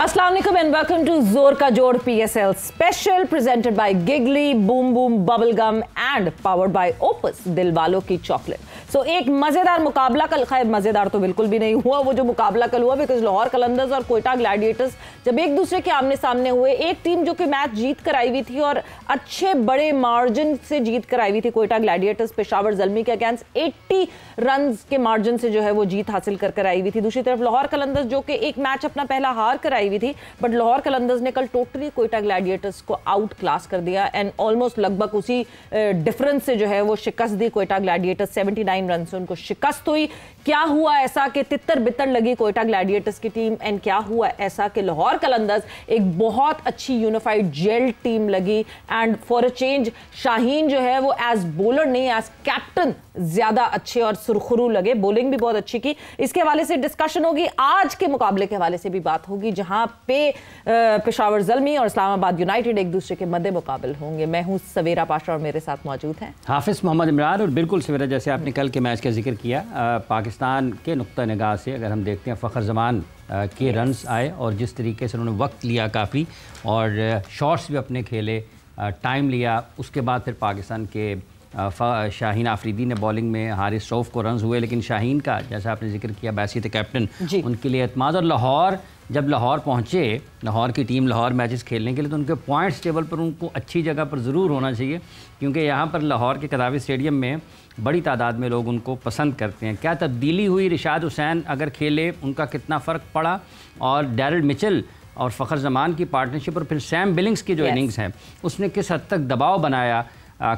अस्सलाम वालेकुम and welcome to जोर का जोड़ PSL special presented by Giggly boom boom bubble gum and powered by Opus दिल वालों की चॉकलेट। सो एक मजेदार मुकाबला कल, खैर मजेदार तो बिल्कुल भी नहीं हुआ वो जो मुकाबला कल हुआ, बिकॉज लाहौर कलंदर्स और कोयटा ग्लैडिएटर्स जब एक दूसरे के आमने सामने हुए, एक टीम जो कि मैच जीत कर आई हुई थी और अच्छे बड़े मार्जिन से जीत कर आई हुई थी, कोयटा ग्लैडिएटर्स पेशावर ज़ल्मी के अगेंस्ट 80 रन के मार्जिन से जो है वो जीत हासिल कर आई हुई थी। दूसरी तरफ लाहौर कलंदर्स जो कि एक मैच अपना पहला हार कर आई हुई थी, बट लाहौर कलंदर्स ने कल टोटली कोयटा ग्लैडिएटर्स को आउट क्लास कर दिया एंड ऑलमोस्ट लगभग उसी डिफरेंस से जो है वो शिकस्त दी कोयटा ग्लैडिएटर्स। 79 रन से उनको शिकस्त हुई। क्या हुआ ऐसा कि तितर बितर लगी कोयटा ग्लैडिएटर्स की टीम, एंड क्या हुआ ऐसा कि लाहौर कलंदर्स एक बहुत अच्छी यूनिफाइड जेल टीम लगी। And for a change Shaheen जो है वो एज बॉलर नहीं एज कैप्टन ज्यादा अच्छे और सुरखरू लगे, बॉलिंग भी बहुत अच्छी की। इसके हवाले से डिस्कशन होगी, आज के मुकाबले के हवाले से भी बात होगी जहां पे पेशावर ज़ल्मी और इस्लामाबाद यूनाइटेड एक दूसरे के मद्दे मुकाबल होंगे। मैं हूं सवेरा पाशा और मेरे साथ मौजूद हैं हाफिज मोहम्मद इमरान। और बिल्कुल सवेरा, जैसे आपने कल के मैच का जिक्र किया, पाकिस्तान के नुक्ता निगाह से अगर हम देखते हैं फ़खर ज़मान के रन्स आए और जिस तरीके से उन्होंने वक्त लिया काफ़ी और शॉट्स भी अपने खेले, टाइम लिया, उसके बाद फिर पाकिस्तान के शाहीन आफरीदी ने बॉलिंग में हारिस रऊफ़ को रन्स हुए, लेकिन शाहीन का जैसा आपने जिक्र किया बैसियत कैप्टन, उनके लिए एतमाद। और लाहौर जब लाहौर पहुँचे, लाहौर की टीम लाहौर मैचेस खेलने के लिए, तो उनके पॉइंट्स टेबल पर उनको अच्छी जगह पर ज़रूर होना चाहिए, क्योंकि यहाँ पर लाहौर के कदावी स्टेडियम में बड़ी तादाद में लोग उनको पसंद करते हैं। क्या तब्दीली हुई, रिशाद हुसैन अगर खेले उनका कितना फ़र्क पड़ा, और डैरिल मिचेल और फ़खर ज़मान की पार्टनरशिप और फिर सैम बिलिंग्स की जो इनिंग्स है उसने किस हद तक दबाव बनाया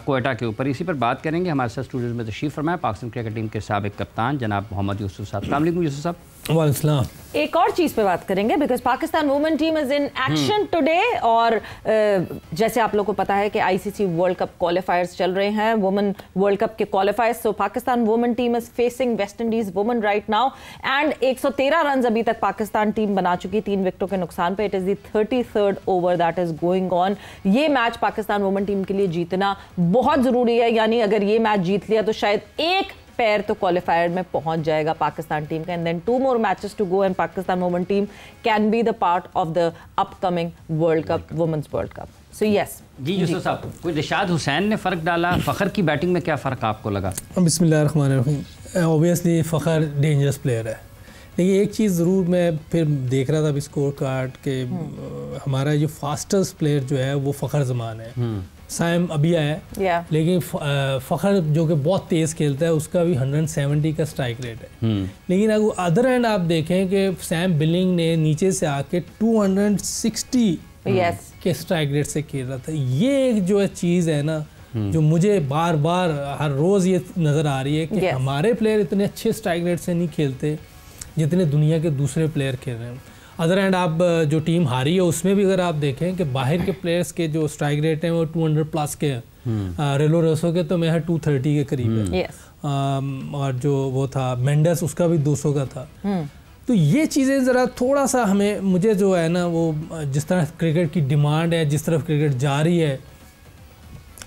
कोयटा के ऊपर, इसी पर बात करेंगे। हमारे साथ स्टूडियो में तशरीफ़ फरमाए पाकिस्तान क्रिकेट टीम के साबिक़ कप्तान जनाब मोहम्मद यूसुफ साहब। अस्सलाम वालेकुम यूसुफ साहब। वालेकुम। एक और चीज़ पे बात करेंगे, because Pakistan women team is in action today. और जैसे आप लोगों को पता है कि ICC वर्ल्ड कप क्वालिफायर्स चल रहे हैं, वुमेन वर्ल्ड कप के क्वालिफायर्स। सो Pakistan women team is facing west Indies women right now and 113 run अभी तक पाकिस्तान टीम बना चुकी 3 विकेटों के नुकसान पे। It is the 33rd over that is going on. ये मैच पाकिस्तान वुमेन टीम के लिए जीतना बहुत ज़रूरी है, यानी अगर ये मैच जीत लिया तो शायद एक पैर तो क्वालिफायर में पहुंच जाएगा पाकिस्तान टीम का, and then 2 more matches to go and Pakistan women team can be the part of the upcoming world cup, women's world cup. So yes ji Yusuf साहब, कोई रिशाद हुसैन ने फ़र्क डाला, फ़खर की बैटिंग में क्या फ़र्क आपको लगा? बिस्मिल्लाहिर्रहमानिर्रहीम। ऑब्वियसली फ़खर डेंजरस प्लेयर है, लेकिन एक चीज़ ज़रूर मैं फिर देख रहा था अभी स्कोर कार्ड के, हमारा जो फास्टेस्ट प्लेयर जो है वो फ़खर ज़मान है। सैम अभी आया लेकिन फ़खर जो कि बहुत तेज़ खेलता है उसका भी 170 का स्ट्राइक रेट है। लेकिन अगर अदर एंड आप देखें कि सैम बिलिंग ने नीचे से आके 260 के स्ट्राइक रेट से खेल रहा था। ये एक जो है चीज़ है ना जो मुझे बार बार हर रोज़ ये नज़र आ रही है कि हमारे प्लेयर इतने अच्छे स्ट्राइक रेट से नहीं खेलते जितने दुनिया के दूसरे प्लेयर खेल रहे हैं। अदर एंड आप जो टीम हारी है उसमें भी अगर आप देखें कि बाहर के प्लेयर्स के जो स्ट्राइक रेट हैं वो 200 प्लस के हैं। रेलो रेसो के तो मेरा 230 के करीब है। और जो वो था मेंडस उसका भी 200 का था। तो ये चीज़ें ज़रा थोड़ा सा हमें, मुझे जो है ना वो जिस तरह क्रिकेट की डिमांड है, जिस तरफ क्रिकेट जा रही है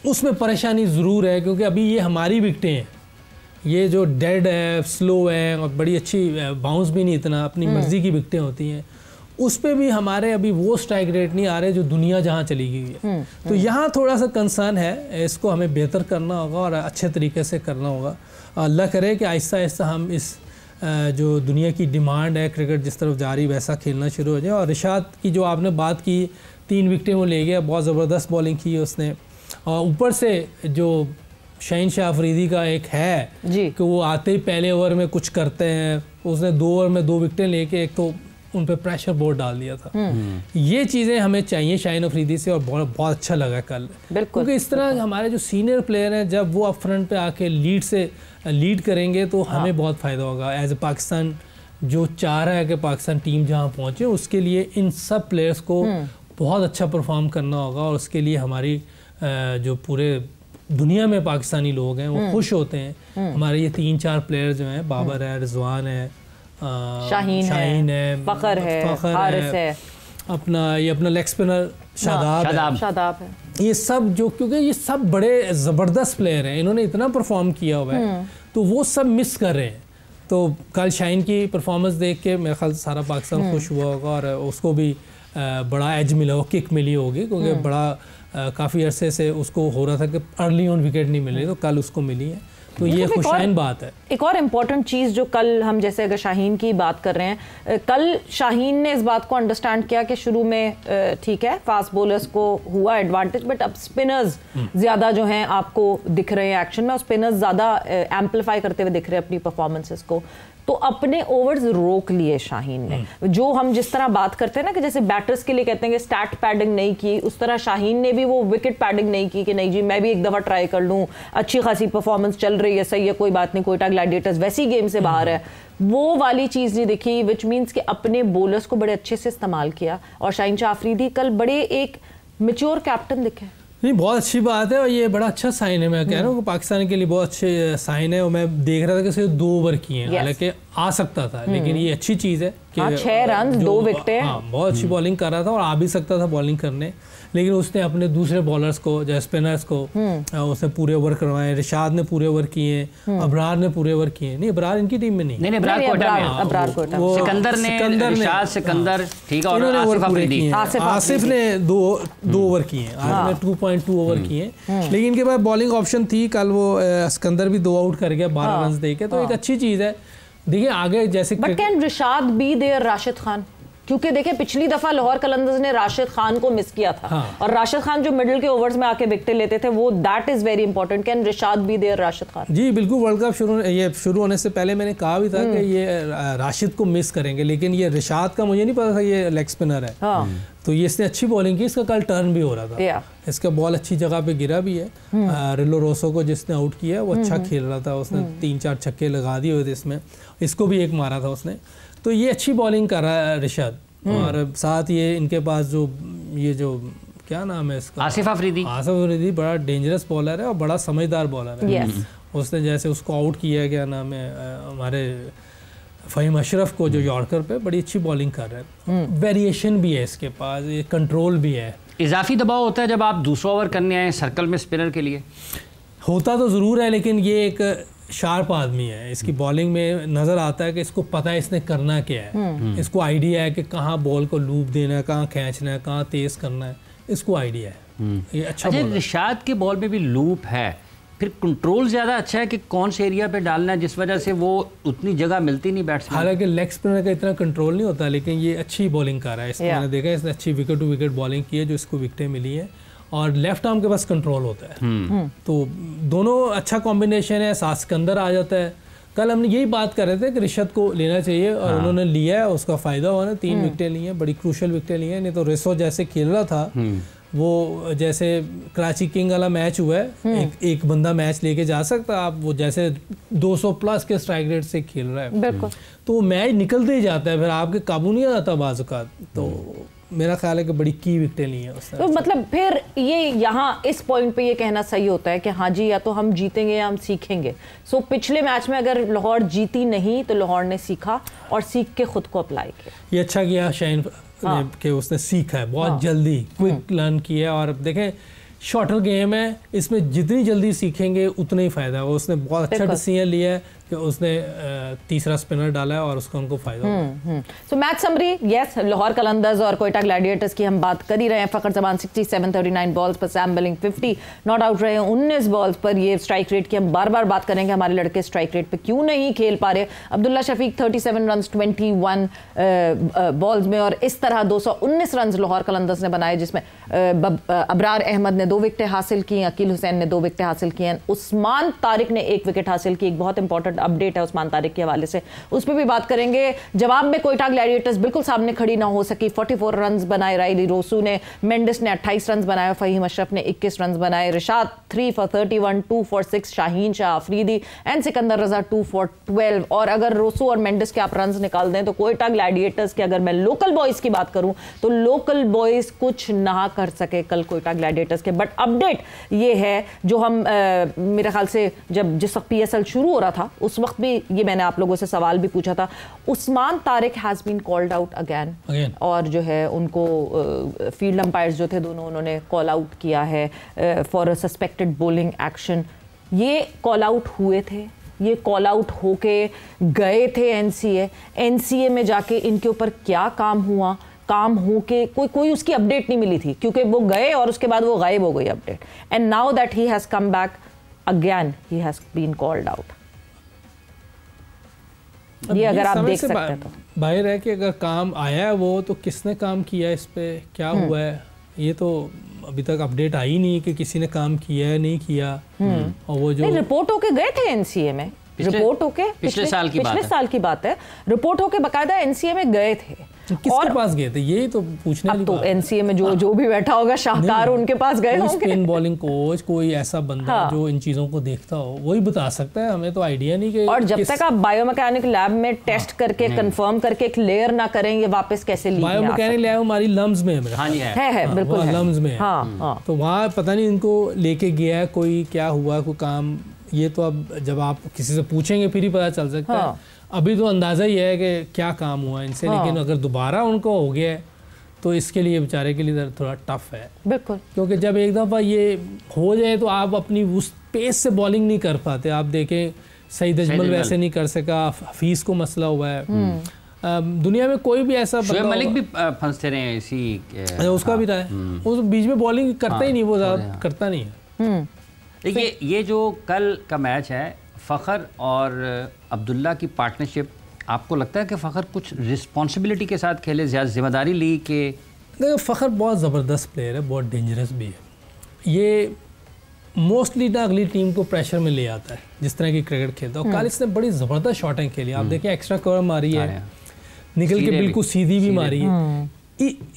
उसमें परेशानी ज़रूर है, क्योंकि अभी ये हमारी विकटें हैं, ये जो डेड है, स्लो है और बड़ी अच्छी बाउंस भी नहीं, इतना अपनी मर्जी की विकटें होती हैं, उस पर भी हमारे अभी वो स्ट्राइक रेट नहीं आ रहे जो दुनिया जहाँ चली गई है। तो यहाँ थोड़ा सा कंसर्न है, इसको हमें बेहतर करना होगा और अच्छे तरीके से करना होगा। अल्लाह करे कि आहिस्ता आहिस्ता हम इस जो दुनिया की डिमांड है, क्रिकेट जिस तरफ जा रही वैसा खेलना शुरू हो जाए। और रिशाद की जो आपने बात की, 3 विकटें वो ले गया, बहुत ज़बरदस्त बॉलिंग की उसने। और ऊपर से जो शाहीन शाह अफरीदी का एक है कि वो आते ही पहले ओवर में कुछ करते हैं, उसने 2 ओवर में 2 विकटें लेके एक तो उन पर प्रेशर बहुत डाल दिया था। ये चीज़ें हमें चाहिए शाहीन अफरीदी से, और बहुत अच्छा लगा कल, क्योंकि इस तरह हमारे जो सीनियर प्लेयर हैं जब वो अप फ्रंट पे आके लीड करेंगे तो हमें बहुत फ़ायदा होगा। एज ए पाकिस्तान जो चाह रहा है कि पाकिस्तान टीम जहाँ पहुँचे, उसके लिए इन सब प्लेयर्स को बहुत अच्छा परफॉर्म करना होगा, और उसके लिए हमारी जो पूरे दुनिया में पाकिस्तानी लोग हैं वो खुश होते हैं। हमारे ये 3-4 प्लेयर जो हैं, बाबर है, रिजवान है, शाहीन है, फ़खर है, हारिस है, अपना लेग स्पिनर शादाब है, ये सब जो, क्योंकि ये सब बड़े ज़बरदस्त प्लेयर हैं, इन्होंने इतना परफॉर्म किया हुआ है, तो वो सब मिस कर रहे हैं। तो कल शाहीन की परफॉर्मेंस देख के मेरे ख्याल से सारा पाकिस्तान खुश हुआ होगा और उसको भी बड़ा एज मिला हो, किक मिली होगी, क्योंकि बड़ा काफ़ी अरसे से उसको हो रहा था कि अर्ली ऑन विकेट नहीं मिल रही, तो कल उसको मिली है, तो ये खुशाइन बात है। एक और इम्पॉर्टेंट चीज़ जो कल हम जैसे अगर शाहीन की बात कर रहे हैं, कल शाहीन ने इस बात को अंडरस्टैंड किया कि शुरू में ठीक है फास्ट बॉलर्स को हुआ एडवांटेज, बट अब स्पिनर्स ज़्यादा जो हैं आपको दिख रहे हैं एक्शन में, और स्पिनर्स ज़्यादा एम्पलीफाई करते हुए दिख रहे हैं अपनी परफॉर्मेंसेस को, तो अपने ओवर्स रोक लिए शाहीन ने। जो हम जिस तरह बात करते हैं ना कि जैसे बैटर्स के लिए कहते हैं कि स्टैट पैडिंग नहीं की, उस तरह शाहीन ने भी वो विकेट पैडिंग नहीं की कि नहीं जी मैं भी एक दफ़ा ट्राई कर लूँ, अच्छी खासी परफॉर्मेंस चल रही है, सही है, कोई बात नहीं, कोयटा ग्लैडिएटर्स वैसी गेम से बाहर है, वो वाली चीज़ नहीं दिखी, विच मीन्स कि अपने बोलर्स को बड़े अच्छे से इस्तेमाल किया। और शाहीन शाह अफरीदी कल बड़े एक मैच्योर कैप्टन दिखे। नहीं, बहुत अच्छी बात है और ये बड़ा अच्छा साइन है, मैं कह रहा हूँ पाकिस्तान के लिए बहुत अच्छे साइन है। और मैं देख रहा था कि सिर्फ 2 ओवर किए हैं, हालांकि आ सकता था, लेकिन ये अच्छी चीज़ है कि 6 रन 2 विकेटें, बहुत अच्छी बॉलिंग कर रहा था और आ भी सकता था बॉलिंग करने, लेकिन उसने अपने दूसरे बॉलर्स को जैसे स्पिनर्स को उसने पूरे ओवर करवाए। रिशाद ने पूरे ओवर किए, अबरार ने पूरे ओवर किए, नहीं अबरार इनकी टीम में नहीं, अबरार कोटा में, सिकंदर ने, रिशाद, सिकंदर, ठीक है, और आसिफ अफरीदी, आसिफ ने 2 ओवर किए, आसिफ ने 2.2 ओवर किए, लेकिन इनके पास बॉलिंग ऑप्शन थी। कल वो सिकंदर भी 2 आउट कर गया 12 रन देके, तो एक अच्छी चीज़ है। देखिए आगे जैसे but can Rishad be there Rashid Khan, क्योंकि देखिए पिछली दफा लाहौर कलंदर्स ने राशिद खान को मिस किया था, और राशिद खान जो मिडिल के ओवर्स में आके विकेट लेते थे, वो that is very important. Can Rishad be there Rashid Khan? जी बिल्कुल, वर्ल्ड कप शुरू होने से पहले मैंने कहा भी था कि ये राशिद को मिस करेंगे, लेकिन ये रिशाद का मुझे नहीं पता था ये लेग स्पिनर है। तो ये इसने अच्छी बॉलिंग की, इसका कल टर्न भी हो रहा था, इसका बॉल अच्छी जगह पे गिरा भी है। रिलो रोसो को जिसने आउट किया वो अच्छा खेल रहा था, उसने 3-4 छक्के लगा दिए हुए थे इसमें, इसको भी एक मारा था उसने, तो ये अच्छी बॉलिंग कर रहा है रिशाद। और साथ ये इनके पास जो क्या नाम है इसका, आसिफ अफरीदी बड़ा डेंजरस बॉलर है और बड़ा समझदार बॉलर है। उसने जैसे उसको आउट किया, क्या नाम है हमारे फ़हीम अशरफ को, जो यॉर्कर पे बड़ी अच्छी बॉलिंग कर रहे हैं, वेरिएशन भी है इसके पास, ये कंट्रोल भी है। इजाफी दबाव होता है जब आप दूसरा ओवर करने आए सर्कल में स्पिनर के लिए? होता तो ज़रूर है, लेकिन ये एक शार्प आदमी है, इसकी बॉलिंग में नज़र आता है कि इसको पता है इसने करना क्या है, इसको आइडिया है कि कहाँ बॉल को लूप देना है, कहाँ खींचना है, कहाँ तेज़ करना है, इसको आइडिया है। ये अच्छा रिशाद के बॉल में भी लूप है, फिर कंट्रोल ज़्यादा अच्छा है कि कौन से एरिया पे डालना है, जिस वजह से वो उतनी जगह मिलती नहीं बैट्समैन। हालांकि लेग स्पिनर का इतना कंट्रोल नहीं होता, लेकिन ये अच्छी बॉलिंग कर रहा है, इसको मैंने देखा इसने अच्छी विकेट टू विकेट बॉलिंग की है, जो इसको विकेटें मिली है, और लेफ्ट आर्म के पास कंट्रोल होता है, तो दोनों अच्छा कॉम्बिनेशन है। साथ सिकंदर आ जाता है। कल हमने यही बात कर रहे थे कि रिशद को लेना चाहिए, और उन्होंने लिया है, उसका फ़ायदा हुआ ना, 3 विकेटें ली हैं, बड़ी क्रूशल विकेटें ली हैं। नहीं तो रिसो जैसे खेल रहा था, वो जैसे कराची किंग वाला मैच हुआ है, एक बंदा मैच लेके जा सकता, आप वो जैसे 200 प्लस के स्ट्राइक रेट से खेल रहा है, बिल्कुल, तो मैच निकलते ही जाता है, फिर आपके काबू नहीं आता बाज़ औक़ात। तो मेरा ख्याल है कि बड़ी की विकेटें ली हैं उसने। तो मतलब फिर ये यहाँ इस पॉइंट पे ये कहना सही होता है कि हाँ जी, या तो हम जीतेंगे या हम सीखेंगे। सो पिछले मैच में अगर लाहौर जीती नहीं तो लाहौर ने सीखा और सीख के खुद को अप्लाई किया। ये अच्छा किया शाहीन कि उसने सीखा है बहुत जल्दी, क्विक लर्न किया। और देखें शॉर्टर गेम है, इसमें जितनी जल्दी सीखेंगे उतना ही फ़ायदा है। उसने बहुत अच्छा डिसीजन लिया है कि उसने तीसरा स्पिनर डाला है और उसका उनको फायदा हुआ। So match summary, yes, Lahore Qalandars और कोयटा ग्लैडिएटर्स की हम बात कर ही रहे हैं। फ़खर जमान 67 39 बॉल्स पर, सैम बिलिंग 50 नॉट आउट रहे हैं 19 बॉल्स पर। ये स्ट्राइक रेट की हम बार बार बात करेंगे, हमारे लड़के स्ट्राइक रेट पे क्यों नहीं खेल पा रहे। अब्दुल्ला शफीक 37 रन 21 बॉल्स में, और इस तरह 219 रन लाहौर कलंदर्स ने बनाए, जिसमें अबरार अहमद ने 2 विकेटें हासिल की, अकील हुसैन ने 2 विकेटें हासिल की हैं, उस्मान तारिक ने 1 विकेट हासिल की। एक बहुत इंपॉर्टेंट अपडेट है उस्मान तारिक के हवाले से, उस पर भी बात करेंगे। जवाब में कोयटा ग्लैडिएटर्स बिल्कुल सामने खड़ी ना हो सकी, 44 रन बनाए राइली रोसू ने, मेंडिस ने 28 रन बनाए, फ़हीम अशरफ ने 21 रन बनाए, Rishad 3 for 31, 2 for 6, Shaheen Shah Afridi and Sikandar Raza 2 for 12। और अगर रोसू और मेंडिस के आप रन निकाल दें तो कोयटा ग्लैडिएटर्स के, अगर मैं लोकल बॉयज़ की बात करूं तो लोकल बॉयज़ कुछ ना कर सके कल कोयटा ग्लैडिएटर्स के। बट अपडेट ये है जो हम मेरे ख्याल से जिस वक्त PSL शुरू हो रहा था उस वक्त भी ये मैंने आप लोगों से सवाल भी पूछा था, Usman Tariq has been called out again, और जो है उनको फील्ड अंपायर्स जो थे दोनों, उन्होंने कॉल आउट किया है for a suspected bowling action. ये कॉल आउट हुए थे ये कॉल आउट होके गए थे एनसीए में जाके इनके ऊपर क्या काम हुआ, काम हो के कोई उसकी अपडेट नहीं मिली थी, क्योंकि वो गए और उसके बाद वो गायब हो गई update. And now that he has come back again he has been called out. ये अगर आप देख सकते हैं तो बाहर है कि अगर काम आया है वो तो किसने काम किया है, इस पे क्या हुआ है, ये तो अभी तक अपडेट आई नहीं कि किसी ने काम किया है नहीं किया। और वो जो रिपोर्ट होके गए थे एनसीए में, रिपोर्ट होके पिछले साल की बात है, रिपोर्ट होके बकायदा एनसीए में गए थे। किसके पास गए थे यही तो पूछने वाली तो बात। एनसीए में जो भी बैठा होगा शाहकार उनके पास गए होंगे। स्पिन बॉलिंग कोच कोई ऐसा बंदा जो इन चीजों को देखता हो वही बता सकता है, हमें तो आइडिया नहीं कि। और जब तक आप बायोमैकेनिक लैब में टेस्ट करके कंफर्म करके एक लेयर ना करेंगे वापस कैसे लीक बायोमैकेनिक लैब हमारी लम्स में है बिल्कुल लम्स में है। तो वहाँ पता नहीं इनको लेके गया है कोई, क्या हुआ कोई काम, ये तो अब जब आप किसी से पूछेंगे फिर ही पता चल सकता है। अभी तो अंदाज़ा ही है कि क्या काम हुआ इनसे। लेकिन अगर दोबारा उनको हो गया है तो इसके लिए बेचारे के लिए थोड़ा टफ है बिल्कुल, क्योंकि जब एक दफ़ा ये हो जाए तो आप अपनी उस पेस से बॉलिंग नहीं कर पाते। आप देखें सईद अजमल वैसे नहीं कर सका, हफीज़ को मसला हुआ है। दुनिया में कोई भी ऐसा शोएब मलिक भी फंसते रहे इसी उसका भी रहा है, उस बीच में बॉलिंग करता ही नहीं, वो ज़्यादा करता नहीं है। देखिए ये जो कल का मैच है फ़खर और अब्दुल्ला की पार्टनरशिप, आपको लगता है कि फ़खर कुछ रिस्पॉन्सिबिलिटी के साथ खेले, ज़्यादा जिम्मेदारी ली कि? देखो फ़खर बहुत ज़बरदस्त प्लेयर है, बहुत डेंजरस भी है। ये मोस्टली ना अगली टीम को प्रेशर में ले आता है जिस तरह की क्रिकेट खेलता है। और कल इसने बड़ी ज़बरदस्त शॉटें खेली, आप देखें एक्स्ट्रा कवर मारी है, निकल के बिल्कुल सीधी भी मारी है।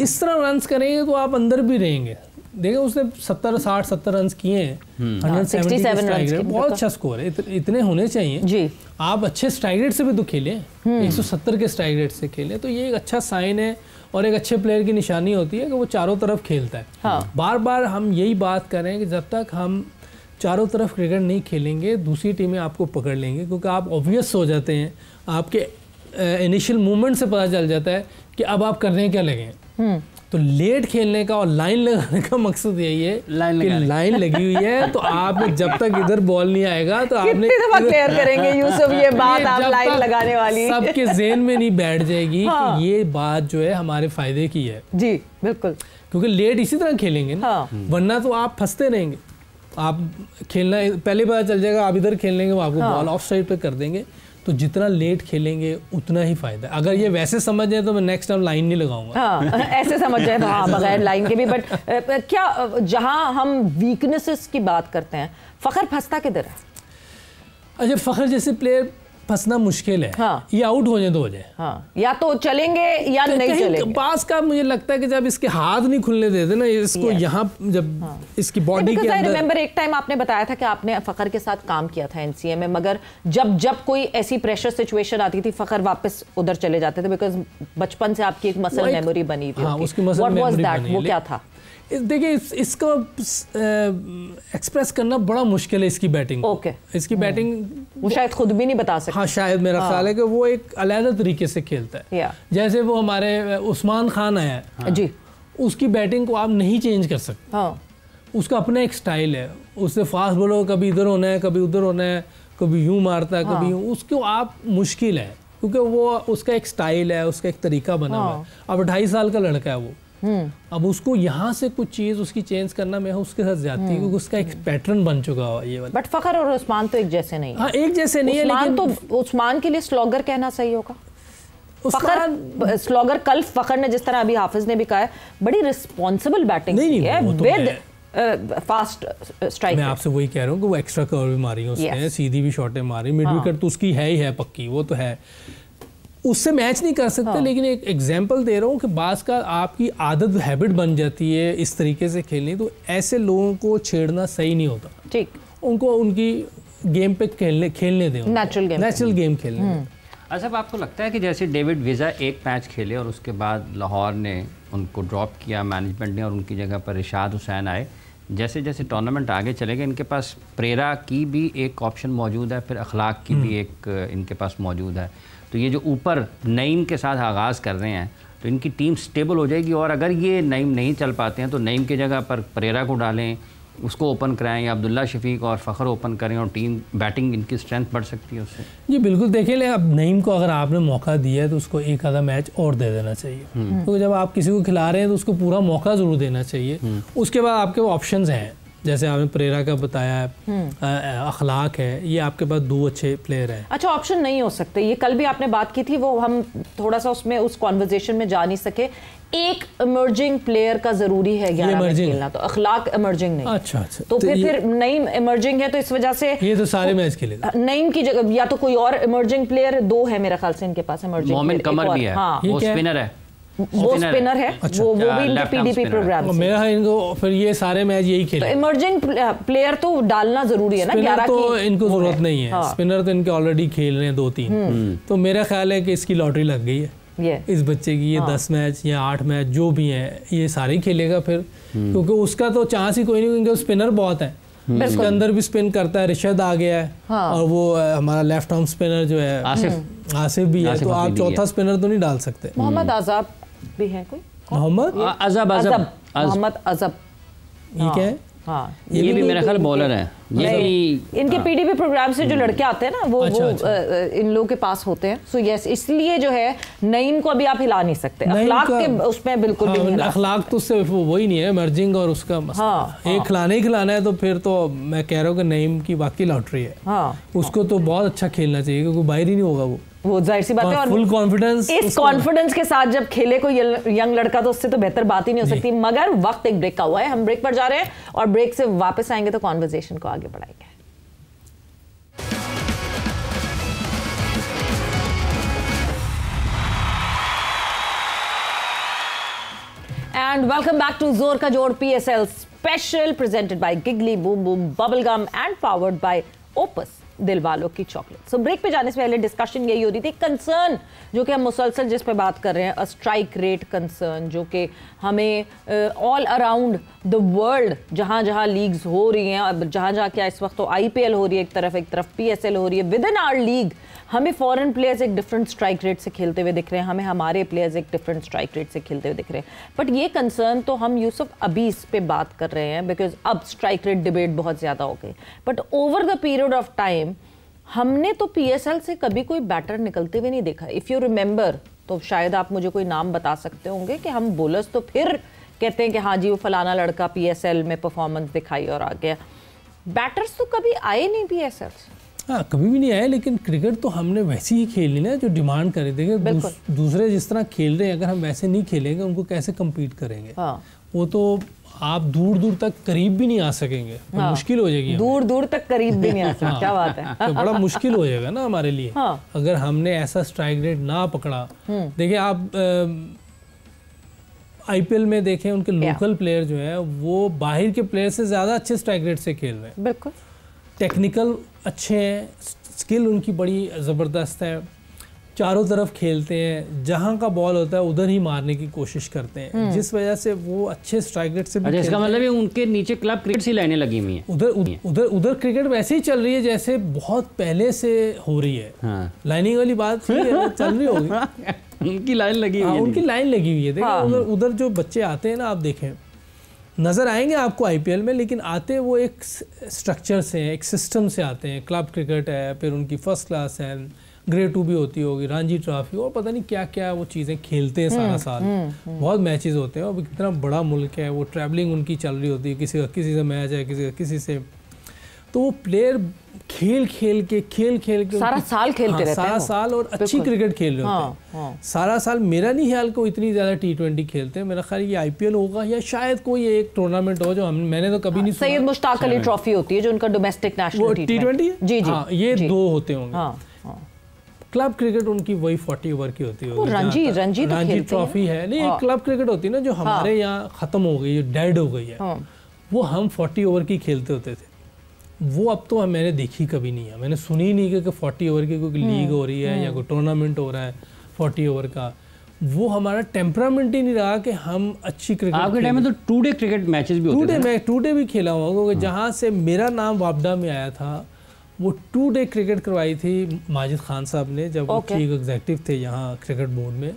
इस तरह रन्स करेंगे तो आप अंदर भी रहेंगे। देखिए उसने 70 रन्स किए हैं, 177 रन, बहुत अच्छा स्कोर है। इतने होने चाहिए जी। आप अच्छे स्ट्राइक रेट से भी तो खेलें, 170 के स्ट्राइक रेट से खेलें तो ये एक अच्छा साइन है और एक अच्छे प्लेयर की निशानी होती है कि वो चारों तरफ खेलता है। हाँ। बार बार हम यही बात करें कि जब तक हम चारों तरफ क्रिकेट नहीं खेलेंगे दूसरी टीमें आपको पकड़ लेंगे, क्योंकि आप ऑब्वियस हो जाते हैं, आपके इनिशियल मूवमेंट से पता चल जाता है कि अब आप करने क्या लगे। तो लेट खेलने का और लाइन लगाने का मकसद यही है कि लाइन लगी हुई है तो आप जब तक इधर बॉल नहीं आएगा तो आपने क्लियर करेंगे यूसुफ ये बात, आप लाइन लगाने वाली सबके ज़हन में नहीं बैठ जाएगी कि ये बात जो है हमारे फायदे की है। जी बिल्कुल, क्योंकि लेट इसी तरह खेलेंगे ना, वरना तो आप फंसते रहेंगे। आप खेलना पहले पता चल जाएगा, आप इधर खेल लेंगे वो आपको बॉल ऑफ साइड पे कर देंगे। तो जितना लेट खेलेंगे उतना ही फायदा है। अगर ये वैसे समझ जाए तो मैं नेक्स्ट टाइम लाइन नहीं लगाऊंगा। हाँ, ऐसे समझ जाए तो हाँ, बगैर लाइन के भी। बट क्या जहां हम वीकनेसेस की बात करते हैं, फ़खर फंसता किधर है? अच्छा, फ़खर जैसे प्लेयर फंसना मुश्किल है। हाँ। ये आउट हो जाए तो हो जाए। हाँ। या तो चलेंगे या नहीं चलेंगे। पास का मुझे लगता है कि जब इसके हाथ नहीं खुलने देते ना इसको यहाँ जब इसकी बॉडी के अंदर। रिमेंबर एक टाइम आपने बताया था कि आपने फ़खर के साथ काम किया था एनसीए में, मगर जब कोई ऐसी प्रेशर सिचुएशन आती थी फ़खर वापस उधर चले जाते थे, बिकॉज बचपन से आपकी एक मसल मेमोरी बनी थी। उसकी मसल मेमोरी बनी। वो क्या था? देखिए इसको एक्सप्रेस करना बड़ा मुश्किल है इसकी बैटिंग। ओके। इसकी बैटिंग वो शायद खुद भी नहीं बता सकता। हाँ, शायद मेरा ख्याल है कि वो एक अलग तरीके से खेलता है। जैसे वो हमारे उस्मान खान आया है जी, उसकी बैटिंग को आप नहीं चेंज कर सकते। हाँ। उसका अपना एक स्टाइल है, उससे फास्ट बॉलर कभी इधर होना है कभी उधर होना है, कभी यूं मारता है कभी यूं, उसको आप मुश्किल है क्योंकि वो उसका एक स्टाइल है, उसका एक तरीका बना हुआ है। अब 28 साल का लड़का है वो, अब उसको यहाँ से कुछ चीज उसकी चेंज करना मैं उसके साथ जाती है क्योंकि उसका एक पैटर्न बन चुका है ये वाला। बट फ़खर और उस्मान तो एक जैसे नहीं है। हाँ, एक जैसे नहीं है, लेकिन तो उस्मान के लिए स्लॉगर कहना सही होगा। फ़खर स्लॉगर, कल फ़खर ने जिस तरह अभी हाफिज ने भी कहा है, बड़ी रिस्पॉन्सिबल बैटिंग है विद फास्ट स्ट्राइक। मैं आपसे वही कह रहा हूँ कि वो एक्स्ट्रा कवर भी मारी है उसने, सीधी भी शॉटें मारी, मिड विकेट तो उसकी है ही है पक्की, वो तो है, उससे मैच नहीं कर सकते। लेकिन एक एग्जांपल दे रहा हूँ कि बास का आपकी आदत हैबिट बन जाती है इस तरीके से खेलनी, तो ऐसे लोगों को छेड़ना सही नहीं होता। ठीक, उनको उनकी गेम पे खेलने दें, नेचुरल गेम खेलने दें। अच्छा, आपको लगता है कि जैसे डेविड विज़ा एक मैच खेले और उसके बाद लाहौर ने उनको ड्रॉप किया मैनेजमेंट ने और उनकी जगह पर रिशाद हुसैन आए, जैसे जैसे टूर्नामेंट आगे चले गए इनके पास प्रेरा की भी एक ऑप्शन मौजूद है, फिर अखलाक की भी एक इनके पास मौजूद है, तो ये जो ऊपर नईम के साथ आगाज़ कर रहे हैं तो इनकी टीम स्टेबल हो जाएगी। और अगर ये नईम नहीं चल पाते हैं तो नईम की जगह पर प्रेरा को डालें उसको ओपन कराएं या अब्दुल्ला शफीक और फ़खर ओपन करें और टीम बैटिंग इनकी स्ट्रेंथ बढ़ सकती है उससे? जी बिल्कुल, देखिए ले अब नईम को अगर आपने मौका दिया है तो उसको एक आधा मैच और दे देना चाहिए, तो जब आप किसी को खिला रहे हैं तो उसको पूरा मौका ज़रूर देना चाहिए। उसके बाद आपके ऑप्शंस हैं, जैसे आपने परेरा का बताया, अखलाक है, ये आपके पास 2 अच्छे प्लेयर हैं। अच्छा, ऑप्शन नहीं हो सकते, ये कल भी आपने बात की थी, वो हम थोड़ा सा उसमें उस कॉन्वर्जेशन में जा नहीं सके। एक इमर्जिंग प्लेयर का जरूरी है 11 में खेलना, तो अखलाक इमर्जिंग नहीं। अच्छा, तो फिर नईम इमर्जिंग है, तो इस वजह से ये तो सारे मैच खेलेगा। नईम की जगह या तो कोई और इमर्जिंग प्लेयर, 2 है मेरे ख्याल से इनके पास इमर्जिंग। मोमिन कमर भी है, वो स्पिनर है, वो स्पिनर है। अच्छा। वो भी इनके पीडीपी प्रोग्राम से। मेरा इनको फिर ये सारे मैच यही खेले। तो इमर्जिंग प्लेयर तो डालना जरूरी है ना। 11 तो इनको जरूरत नहीं है, स्पिनर तो इनके ऑलरेडी खेल रहे हैं 2-3। तो मेरा ख्याल है कि इसकी लॉटरी लग गई है इस बच्चे की। ये 10 मैच या 8 मैच जो भी हैं ये सारे ही खेलेगा फिर, क्योंकि उसका तो चांस ही कोई नहीं, क्योंकि स्पिनर बहुत है, इसके अंदर भी स्पिन करता है। रिशद आ गया है, और वो हमारा लेफ्ट आर्म स्पिनर जो है आसिफ भी है, तो आप चौथा स्पिनर तो नहीं डाल सकते। मोहम्मद आज़ाब भी है कोई, मोहम्मद अज़ब, मोहम्मद अज़ब, ये क्या है? हाँ, ये भी मेरा ख्याल बॉलर है। ये इनके पीडीपी प्रोग्राम से जो लड़के आते हैं ना, वो इन लोगों के पास होते हैं। सो यस, इसलिए जो है नईम को अभी आप हिला नहीं सकते। अखलाक के उसमें बिल्कुल भी नहीं, अखलाक तो सिर्फ वही नहीं है मर्जिंग, और उसका एक खिलाना ही खिलाना है, तो फिर तो मैं कह रहा हूँ कि नईम की बाकी लॉटरी है। उसको तो बहुत अच्छा खेलना चाहिए, क्योंकि बाहर ही नहीं होगा वो जाहिर सी बात है। और फुल कॉन्फिडेंस, इस कॉन्फिडेंस के साथ जब खेले कोई यंग लड़का, तो उससे तो बेहतर बात ही नहीं हो सकती। मगर वक्त एक ब्रेक का हुआ है, हम ब्रेक पर जा रहे हैं, और ब्रेक से वापस आएंगे तो कॉन्वर्सेशन को आगे बढ़ाएंगे। And welcome back to Zor Ka Jod PSL special presented by Giggly Boom Boom Bubblegum and powered by Opus दिलवालों की चॉकलेट। सो ब्रेक पे जाने से पहले डिस्कशन यही हो रही थी, कंसर्न जो कि हम मुसलसल जिस पे बात कर रहे हैं, स्ट्राइक रेट कंसर्न, जो कि हमें ऑल अराउंड द वर्ल्ड जहाँ जहाँ लीग्स हो रही हैं, और जहाँ जहाँ क्या इस वक्त तो IPL हो रही है एक तरफ PSL हो रही है, विद इन आवर लीग हमें फॉरेन प्लेयर्स एक डिफरेंट स्ट्राइक रेट से खेलते हुए दिख रहे हैं, हमें हमारे प्लेयर्स एक डिफरेंट स्ट्राइक रेट से खेलते हुए दिख रहे हैं। बट ये कंसर्न तो हम यूसुफ अभी इस पे बात कर रहे हैं, बिकॉज अब स्ट्राइक रेट डिबेट बहुत ज़्यादा हो गई। But over the period of time हमने तो PSL से कभी कोई बैटर निकलते हुए नहीं देखा। इफ़ यू रिमेंबर, तो शायद आप मुझे कोई नाम बता सकते होंगे कि हम बोलर्स तो फिर कहते हैं कि हाँ जी वो फलाना लड़का PSL में परफॉर्मेंस दिखाई और आ गया, बैटर्स तो कभी आए नहीं PSL से। हाँ, कभी भी नहीं आया, लेकिन क्रिकेट तो हमने वैसी ही खेली ना जो डिमांड करे। देखिए दूसरे जिस तरह खेल रहे हैं, अगर हम वैसे नहीं खेलेंगे उनको कैसे कम्पीट करेंगे। वो तो आप दूर दूर तक करीब भी नहीं आ सकेंगे, मुश्किल हो जाएगी। दूर दूर तक करीब भी नहीं आ सकते। क्या बात है। तो बड़ा मुश्किल हो जाएगा ना हमारे लिए, अगर हमने ऐसा स्ट्राइक रेट ना पकड़ा। देखिए आप IPL में देखें, उनके लोकल प्लेयर जो है वो बाहर के प्लेयर से ज़्यादा अच्छे स्ट्राइक रेट से खेल रहे हैं। बिल्कुल, टेक्निकल अच्छे हैं, स्किल उनकी बड़ी ज़बरदस्त है, चारों तरफ खेलते हैं, जहां का बॉल होता है उधर ही मारने की कोशिश करते हैं, जिस वजह से वो अच्छे स्ट्राइक रेट से भी इसका मतलब है उनके नीचे क्लब क्रिकेट सी लाइनें लगी हुई हैं। उधर क्रिकेट वैसे ही चल रही है जैसे बहुत पहले से हो रही है। लाइनिंग वाली बात चल रही होगी। उनकी लाइन लगी हुई है, उनकी लाइन लगी हुई है। देखिए उधर जो बच्चे आते हैं ना, आप देखें नज़र आएंगे आपको IPL में, लेकिन आते वो एक स्ट्रक्चर से, एक सिस्टम से आते हैं। क्लब क्रिकेट है, फिर उनकी फर्स्ट क्लास है, ग्रेड 2 भी होती होगी, रणजी ट्रॉफी और पता नहीं क्या क्या वो चीज़ें खेलते हैं सारा साल। बहुत मैचेस होते हैं, और कितना बड़ा मुल्क है, वो ट्रैवलिंग उनकी चल रही होती है, किसी से मैच है, किसी से। तो वो प्लेयर खेल के सारा साल खेलते रहते हैं, सारा साल, और अच्छी क्रिकेट खेल रहे होते हैं सारा साल। मेरा नहीं ख्याल को इतनी ज़्यादा T20 खेलते हैं। मेरा ख्याल ये IPL होगा, या शायद कोई एक टूर्नामेंट हो जो मैंने तो कभी नहीं सुना। सैयद मुश्ताक अली ट्रॉफी होती है जो उनका डोमेस्टिक नेशनल T20 है। जी, ये 2 होते होंगे। क्लब क्रिकेट उनकी वही 40 ओवर की होती है। रणजी ट्रॉफी है नहीं, क्लब क्रिकेट होती है ना जो हमारे यहाँ खत्म हो गई है, डेड हो गई है। वो हम 40 ओवर की खेलते होते थे। वो अब तो मैंने देखी कभी नहीं है, मैंने सुनी ही नहीं कि 40 ओवर की कोई लीग हो रही है या कोई टूर्नामेंट हो रहा है 40 ओवर का। वो हमारा टेम्परामेंट ही नहीं रहा कि हम अच्छी क्रिकेट। आपके टाइम में तो 2 डे क्रिकेट मैचेस भी होते थे। 2 डे भी खेला हुआ, क्योंकि जहाँ से मेरा नाम वापडा में आया था वो 2 डे क्रिकेट करवाई थी माजिद खान साहब ने, जब वो चीफ एग्जीक्यूटिव थे यहाँ क्रिकेट बोर्ड में।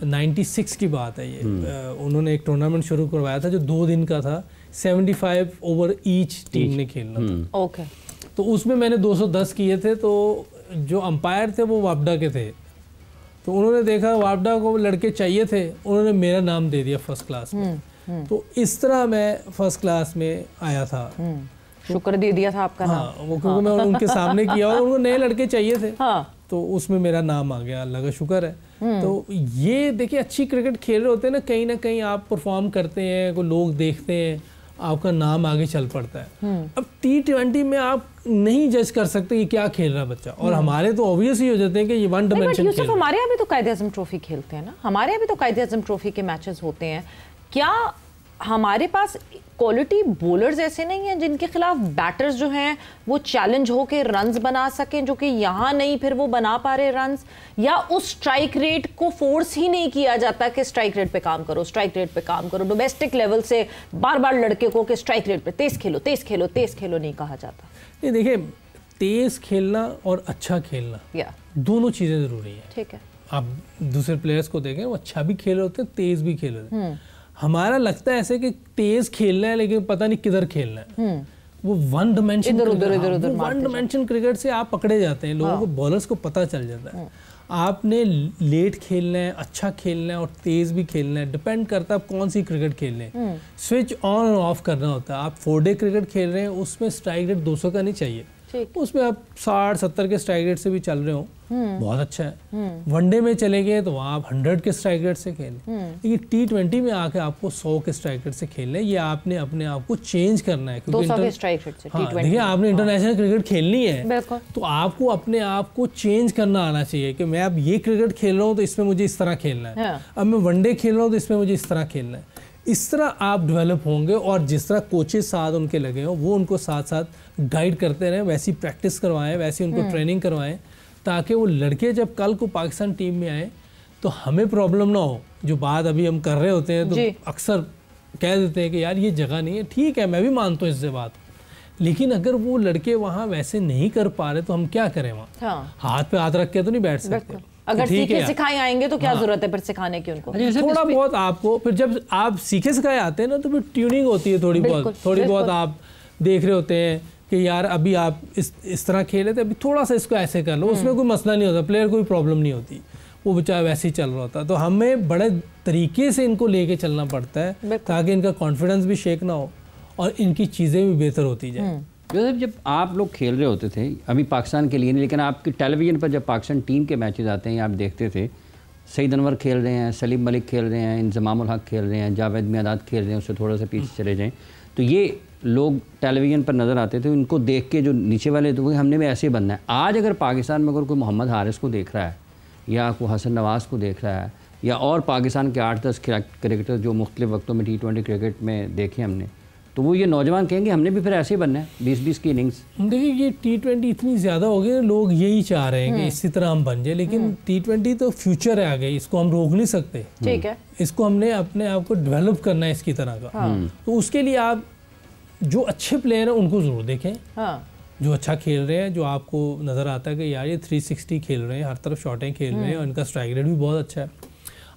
96 की बात है ये। उन्होंने एक टूर्नामेंट शुरू करवाया था जो 2 दिन का था, 75 ओवर ईच टीम ने खेलना था। ओके। तो उसमें मैंने 210 किए थे, तो जो अंपायर थे वो वापडा के थे, तो उन्होंने देखा वापडा को लड़के चाहिए थे, उन्होंने मेरा नाम दे दिया फर्स्ट क्लास में। तो इस तरह मैं फर्स्ट क्लास में आया था। शुक्र दे दिया था आपका नाम। हाँ, वो क्योंकि मैं उनके सामने किया और उनको नए लड़के चाहिए थे। हाँ। तो उसमें मेरा नाम आ गया, अल्लाह का शुक्र है। तो ये देखिए, अच्छी क्रिकेट खेल रहे होते हैं ना कहीं आप परफॉर्म करते हैं, कोई लोग देखते हैं, आपका नाम आगे चल पड़ता है। अब T20 में आप नहीं जज कर सकते कि क्या खेल रहा है बच्चा, और हमारे तो ऑब्वियस ही हो जाते हैं कि ये वन डायमेंशन खेल। हमारे यहाँ भी तो कायदे आज़म ट्रॉफी खेलते हैं ना, हमारे यहाँ भी तो कायदे आज़म ट्रॉफी के मैचेस होते हैं। क्या हमारे पास क्वालिटी बॉलर्स ऐसे नहीं हैं जिनके खिलाफ बैटर्स जो हैं वो चैलेंज हो के रन्स बना सकें, जो कि यहाँ नहीं फिर वो बना पा रहे रन्स, या उस स्ट्राइक रेट को फोर्स ही नहीं किया जाता कि स्ट्राइक रेट पे काम करो, स्ट्राइक रेट पे काम करो। डोमेस्टिक लेवल से बार बार लड़के को कि स्ट्राइक रेट पे तेज खेलो तेज खेलो तेज खेलो नहीं कहा जाता। नहीं, देखिए, तेज खेलना और अच्छा खेलना दोनों चीज़ें ज़रूरी हैं। ठीक है। आप दूसरे प्लेयर्स को देखें, वो अच्छा भी खेल रहे होते हैं, तेज भी खेल रहे हैं। हमारा लगता है ऐसे कि तेज खेलना है लेकिन पता नहीं किधर खेलना है। वो one dimension one dimension cricket से आप पकड़े जाते हैं, लोगों को, बॉलर्स को पता चल जाता है। आपने लेट खेलना है, अच्छा खेलना है और तेज भी खेलना है, डिपेंड करता है आप कौन सी क्रिकेट खेल रहे हैं। स्विच ऑन और ऑफ करना होता है। आप 4 डे क्रिकेट खेल रहे हैं, उसमें स्ट्राइक रेट 200 का नहीं चाहिए, उसमें आप 60-70 के स्ट्राइक रेट से भी चल रहे हो, बहुत अच्छा है। वनडे में चले गए तो वहाँ आप 100 के स्ट्राइक रेट से खेलें, लेकिन T20 में आके आपको 100 के स्ट्राइक रेट से खेलना है। ये आपने अपने आप को चेंज करना है, क्योंकि 200 के स्ट्राइक रेट से देखिए, आपने इंटरनेशनल क्रिकेट खेलनी है तो आपको अपने आप को चेंज करना आना चाहिए कि मैं अब ये क्रिकेट खेल रहा हूँ तो इसमें मुझे इस तरह खेलना है, अब मैं वनडे खेल रहा हूँ तो इसमें मुझे इस तरह खेलना है। इस तरह आप डेवलप होंगे, और जिस तरह कोचेस साथ उनके लगे हों वो उनको साथ साथ गाइड करते रहें, वैसी प्रैक्टिस करवाएं, वैसी उनको ट्रेनिंग करवाएं, ताकि वो लड़के जब कल को पाकिस्तान टीम में आए तो हमें प्रॉब्लम ना हो। जो बात अभी हम कर रहे होते हैं तो अक्सर कह देते हैं कि यार ये जगह नहीं है। ठीक है, मैं भी मानता हूँ इससे बात, लेकिन अगर वो लड़के वहाँ वैसे नहीं कर पा रहे तो हम क्या करें वहाँ? हाथ पे हाथ रख के तो नहीं बैठ सकते। अगर सीखे सिखाए आएंगे तो क्या जरूरत है फिर सिखाने की उनको? थोड़ा बहुत आपको, फिर जब आप सीखे सिखाए आते हैं ना तो फिर ट्यूनिंग होती है थोड़ी बहुत आप देख रहे होते हैं कि यार अभी आप इस तरह खेले थे, अभी थोड़ा सा इसको ऐसे कर लो, उसमें कोई मसला नहीं होता, प्लेयर कोई प्रॉब्लम नहीं होती, वो बेचारा वैसे ही चल रहा होता। तो हमें बड़े तरीके से इनको लेके चलना पड़ता है ताकि इनका कॉन्फिडेंस भी शेक ना हो और इनकी चीज़ें भी बेहतर होती जाए। जब आप लोग खेल रहे होते थे, अभी पाकिस्तान के लिए नहीं, लेकिन आपकी टेलीविज़न पर जब पाकिस्तान टीम के मैचेस आते हैं आप देखते थे, सईद अनवर खेल रहे हैं, सलीम मलिक खेल रहे हैं, इंज़माम उल हक खेल रहे हैं, जावेद मियादाद खेल रहे हैं, उससे थोड़ा सा पीछे चले जाएं तो ये लोग टेलीविज़न पर नज़र आते थे, उनको देख के जो नीचे वाले तो हमने भी ऐसे ही बनना है। आज अगर पाकिस्तान में अगर कोई मोहम्मद हारिस को देख रहा है या कोई हसन नवाज़ को देख रहा है या और पाकिस्तान के 8-10 क्रिकेटर जो मुख्तलिफ वक्तों में T20 क्रिकेट में देखे हमने, तो वो ये नौजवान कहेंगे हमने भी फिर ऐसे ही बनना है 20-20 की इनिंग्स। देखिए, ये T20 इतनी ज़्यादा हो गई, लोग यही चाह रहे हैं कि इसी तरह हम बन जाए, लेकिन T20 तो फ्यूचर है आगे, इसको हम रोक नहीं सकते। ठीक है, इसको हमने अपने आप को डेवलप करना है इसकी तरह का। तो उसके लिए आप जो अच्छे प्लेयर हैं उनको ज़रूर देखें, जो अच्छा खेल रहे हैं, जो आपको नज़र आता है कि यार ये 360 खेल रहे हैं, हर तरफ शॉटें खेल रहे हैं और इनका स्ट्राइक रेट भी बहुत अच्छा है।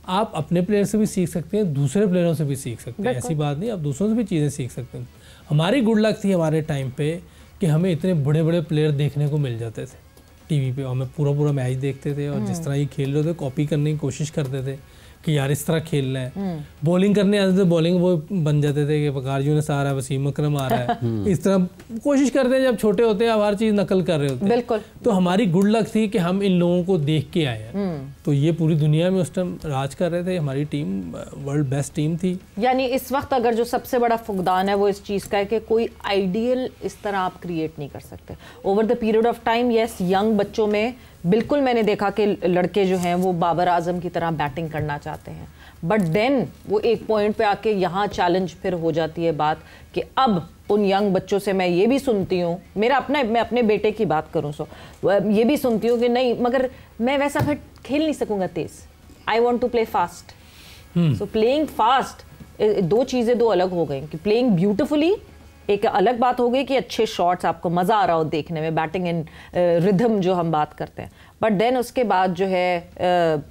आप अपने प्लेयर से भी सीख सकते हैं, दूसरे प्लेयरों से भी सीख सकते हैं, ऐसी बात नहीं, आप दूसरों से भी चीज़ें सीख सकते हैं। हमारी गुड लक थी हमारे टाइम पे कि हमें इतने बड़े बड़े प्लेयर देखने को मिल जाते थे टीवी पे, हमें पूरा मैच देखते थे और जिस तरह ये खेल रहे थे कॉपी करने की कोशिश करते थे कि यार इस तरह खेलना है। बॉलिंग करने आते थे, बॉलिंग वो बन जाते थे कि वकार यूनिस आ रहा है, वसीम अकरम आ रहा है, इस तरह कोशिश करते हैं। जब छोटे होते हैं आप हर चीज़ नकल कर रहे होते हैं। बिल्कुल। तो हमारी गुड लक थी कि हम इन लोगों को देख के आए हैं। तो ये पूरी दुनिया में उस टाइम राज कर रहे थे, हमारी टीम वर्ल्ड बेस्ट टीम थी। यानी इस वक्त अगर जो सबसे बड़ा फुकदान है वो इस चीज़ का है कि कोई आइडियल इस तरह आप क्रिएट नहीं कर सकते। Over the period of time, yes, young बच्चों में बिल्कुल मैंने देखा कि लड़के जो हैं वो बाबर आजम की तरह बैटिंग करना चाहते हैं, बट देन वो एक पॉइंट पे आके यहाँ चैलेंज फिर हो जाती है बात कि अब उन यंग बच्चों से मैं ये भी सुनती हूँ, मैं अपने बेटे की बात करूँ ये भी सुनती हूँ कि नहीं, मगर मैं वैसा फिर खेल नहीं सकूँगा तेज, I want to play fast. So playing fast, दो चीज़ें दो अलग हो गई कि प्लेइंग ब्यूटिफुली एक अलग बात हो गई कि अच्छे शॉट्स आपको मज़ा आ रहा हो देखने में, बैटिंग इन रिदम जो हम बात करते हैं, बट देन उसके बाद जो है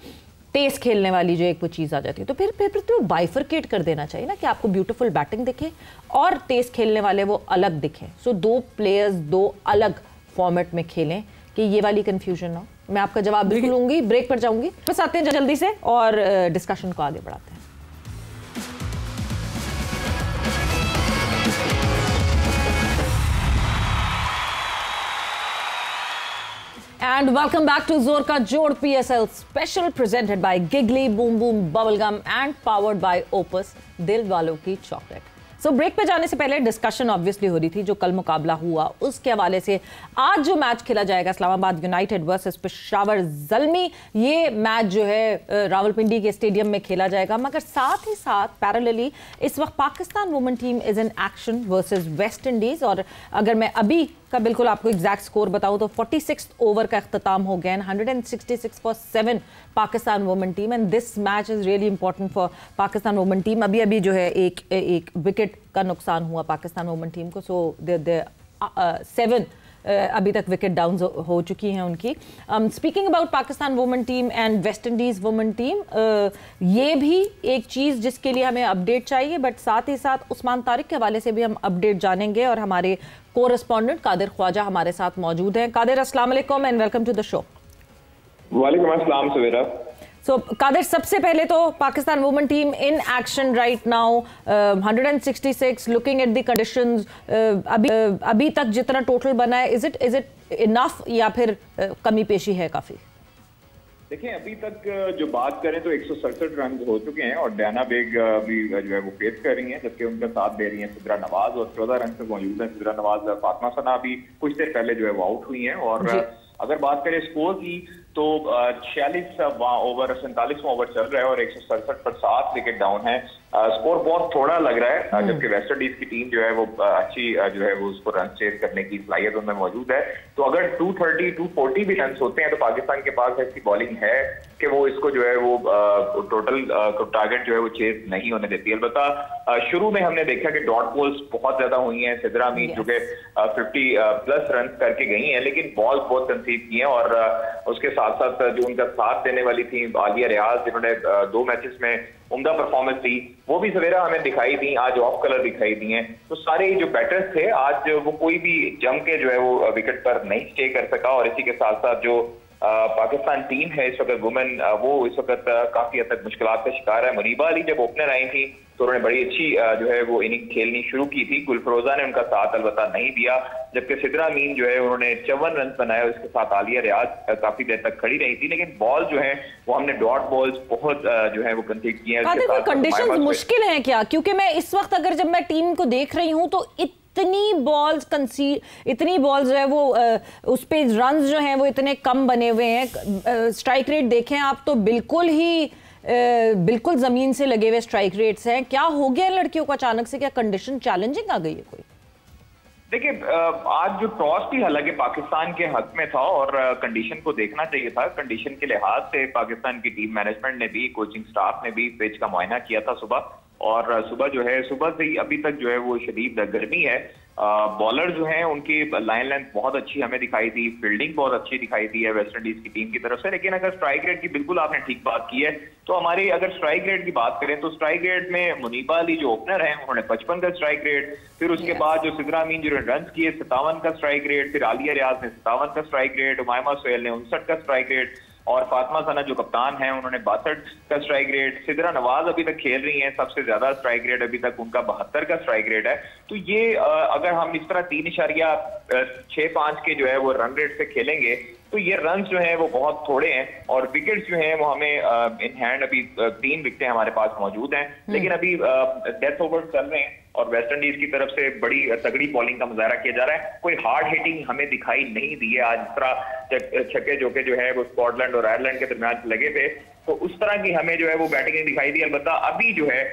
तेज खेलने वाली जो एक वो चीज़ आ जाती है, तो फिर तो बाइफरकेट कर देना चाहिए ना कि आपको ब्यूटीफुल बैटिंग दिखे और तेज खेलने वाले वो अलग दिखें। सो 2 प्लेयर्स 2 अलग फॉर्मेट में खेलें कि ये वाली कंफ्यूजन ना हो। मैं आपका जवाब बिल्कुल लूंगी, ब्रेक पर जाऊंगी, बस आते हैं जल्दी से और डिस्कशन को आगे बढ़ाते हैं। And welcome back to Zor Ka Jod PSL special presented by Giggly Boom Boom Bubblegum and powered by Opus दिल वालों की चॉकलेट। सो ब्रेक पे जाने से पहले डिस्कशन ऑब्वियसली हो रही थी जो कल मुकाबला हुआ उसके हवाले से। आज जो मैच खेला जाएगा इस्लामाबाद यूनाइटेड वर्सेस पेशावर ज़ल्मी, ये मैच जो है रावलपिंडी के स्टेडियम में खेला जाएगा, मगर साथ ही साथ पैरेलली इस वक्त Pakistan women team is in action versus West Indies. और अगर मैं अभी का बिल्कुल आपको एग्जैक्ट स्कोर बताऊं तो 46 ओवर का अख्ताम हो गया, 166 for 7 Pakistan women team, and this match is really important for Pakistan women team. अभी जो है एक विकेट का नुकसान हुआ पाकिस्तान वुमेन टीम को, सो दे 7 अभी तक विकेट डाउन हो चुकी हैं उनकी। Speaking about Pakistan women team and West Indies women team, ये भी एक चीज़ जिसके लिए हमें अपडेट चाहिए, बट साथ ही साथ उस्मान तारिक के हवाले से भी हम अपडेट जानेंगे और हमारे कोरेस्पॉन्डेंट कादिर ख्वाजा हमारे साथ मौजूद हैं। कादिर, अस्सलाम वालेकुम and welcome to the show. वालेकुम अस्सलाम सवेरा। सो कादिर, सबसे पहले तो Pakistan women team in action right now, 166 looking at the conditions, अभी तक जितना टोटल बना है, इज इट इनफ या फिर कमी पेशी है काफी? देखिए, अभी तक जो बात करें तो 167 रन हो चुके हैं और डयाना बेग भी जो है वो फेस कर रही हैं, जबकि उनका साथ दे रही हैं सिद्रा नवाज और 14 रन पे मौजूद हैं सिद्रा नवाज। फातिमा सना भी कुछ देर पहले जो है वो आउट हुई हैं। और अगर बात करें स्कोर की तो 46 ओवर 47वां ओवर चल रहा है और 167 पर 7 विकेट डाउन है। स्कोर बहुत थोड़ा लग रहा है, जबकि वेस्ट इंडीज की टीम जो है वो अच्छी जो है वो उसको रन चेज करने की सलाहियत उनमें मौजूद है। तो अगर 230 240 भी रन होते हैं तो पाकिस्तान के पास ऐसी बॉलिंग है कि वो इसको जो है वो टोटल टारगेट जो है वो चेज नहीं होने देती। अलबत्ता शुरू में हमने देखा कि डॉट बॉल्स बहुत ज्यादा हुई हैं। सिद्रा अमीन जो कि 50+ रन करके गई हैं, लेकिन बॉल बहुत कंसीव की हैं। और उसके साथ साथ जो उनका साथ देने वाली थी आलिया रियाज, जिन्होंने 2 मैचेस में उम्दा परफॉर्मेंस दी, वो भी सवेरा हमें दिखाई दी, आज ऑफ कलर दिखाई दी हैं। तो सारे जो बैटर्स थे आज वो कोई भी जम के जो है वो विकेट पर नहीं स्टे कर सका। और इसी के साथ साथ जो पाकिस्तान टीम है इस वक्त वुमेन, वो इस वक्त काफी हद तक मुश्किलात का शिकार है। मुनीबा अली जब ओपनर आई थी तो उन्होंने बड़ी अच्छी जो है वो इनिंग खेलनी शुरू की थी। गुलफरोजा ने उनका साथ अलबत्ता नहीं दिया, जबकि सिद्रा अमीन जो है उन्होंने 54 रन बनाए। उसके साथ आलिया रियाज काफी देर तक खड़ी रही थी, लेकिन बॉल जो है वो हमने डॉट बॉल्स बहुत जो है वो कंसीड किए हैं। कंडीशंस मुश्किल हैं क्या? क्योंकि मैं इस वक्त अगर जब मैं टीम को देख रही हूँ तो इतनी बॉल्स जो है वो उस पे रन्स जो हैं वो इतने कम बने हुए हैं। स्ट्राइक रेट देखें आप तो बिल्कुल जमीन से लगे हुए स्ट्राइक रेट्स हैं। क्या हो गया लड़कियों को अचानक से? क्या कंडीशन चैलेंजिंग आ गई है कोई? देखिए, आज जो टॉस भी हालांकि पाकिस्तान के हक में था और कंडीशन को देखना चाहिए था। कंडीशन के लिहाज से पाकिस्तान की टीम मैनेजमेंट ने भी, कोचिंग स्टाफ ने भी पिच का मुआयना किया था सुबह। और सुबह से ही अभी तक जो है वो शदीद गर्मी है। बॉलर जो हैं उनकी लाइन लेंथ बहुत अच्छी हमें दिखाई दी, फील्डिंग बहुत अच्छी दिखाई दी है वेस्ट इंडीज की टीम की तरफ से। लेकिन अगर स्ट्राइक रेट की, बिल्कुल आपने ठीक बात की है, तो हमारी अगर स्ट्राइक रेट की बात करें तो स्ट्राइक रेट में मुनीबा अली जो ओपनर है उन्होंने 55 का स्ट्राइक रेट, फिर उसके बाद जो सिद्रा अमीन जिन्होंने रन किए 57 का स्ट्राइक रेट, फिर आलिया रियाज ने 57 का स्ट्राइक रेट, उमायमा सोहेल ने 59 का स्ट्राइक रेट, और फातिमा सना जो कप्तान है उन्होंने 62 का स्ट्राइक रेट। सिद्रा नवाज अभी तक खेल रही हैं, सबसे ज्यादा स्ट्राइक रेट अभी तक उनका 72 का स्ट्राइक रेट है। तो ये अगर हम इस तरह 3.65 के जो है वो रन रेट से खेलेंगे तो ये रन जो हैं वो बहुत थोड़े हैं। और विकेट्स जो हैं वो हमें इन हैंड अभी 3 विकेटें हमारे पास मौजूद हैं, लेकिन अभी डेथ ओवर चल रहे हैं और वेस्ट इंडीज की तरफ से बड़ी तगड़ी बॉलिंग का मुजाहरा किया जा रहा है। कोई हार्ड हिटिंग हमें दिखाई नहीं दी है आज। इस तरह छक्के चौके जो है वो स्कॉटलैंड और आयरलैंड के दरमियान लगे थे, तो उस तरह की हमें जो है वो बैटिंग नहीं दिखाई दी। अलबत्ता अभी जो है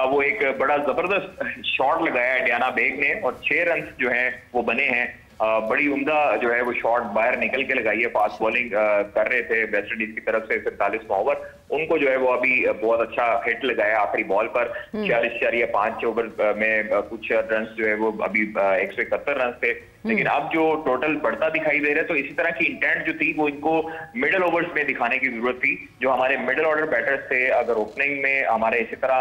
वो एक बड़ा जबरदस्त शॉट लगाया है डयाना बेग ने और 6 रन जो हैं वो बने हैं। बड़ी उम्दा जो है वो शॉट बाहर निकल के लगाई है, फास्ट बॉलिंग कर रहे थे वेस्ट इंडीज की तरफ से 47 ओवर, उनको जो है वो अभी बहुत अच्छा हिट लगाया आखिरी बॉल पर 46.5 ओवर में कुछ रन जो है वो अभी 171 रन थे। लेकिन अब जो टोटल बढ़ता दिखाई दे रहा है, तो इसी तरह की इंटेंट जो थी वो इनको मिडिल ओवर्स में दिखाने की जरूरत थी। जो हमारे मिडिल ऑर्डर बैटर्स थे, अगर ओपनिंग में हमारे इसी तरह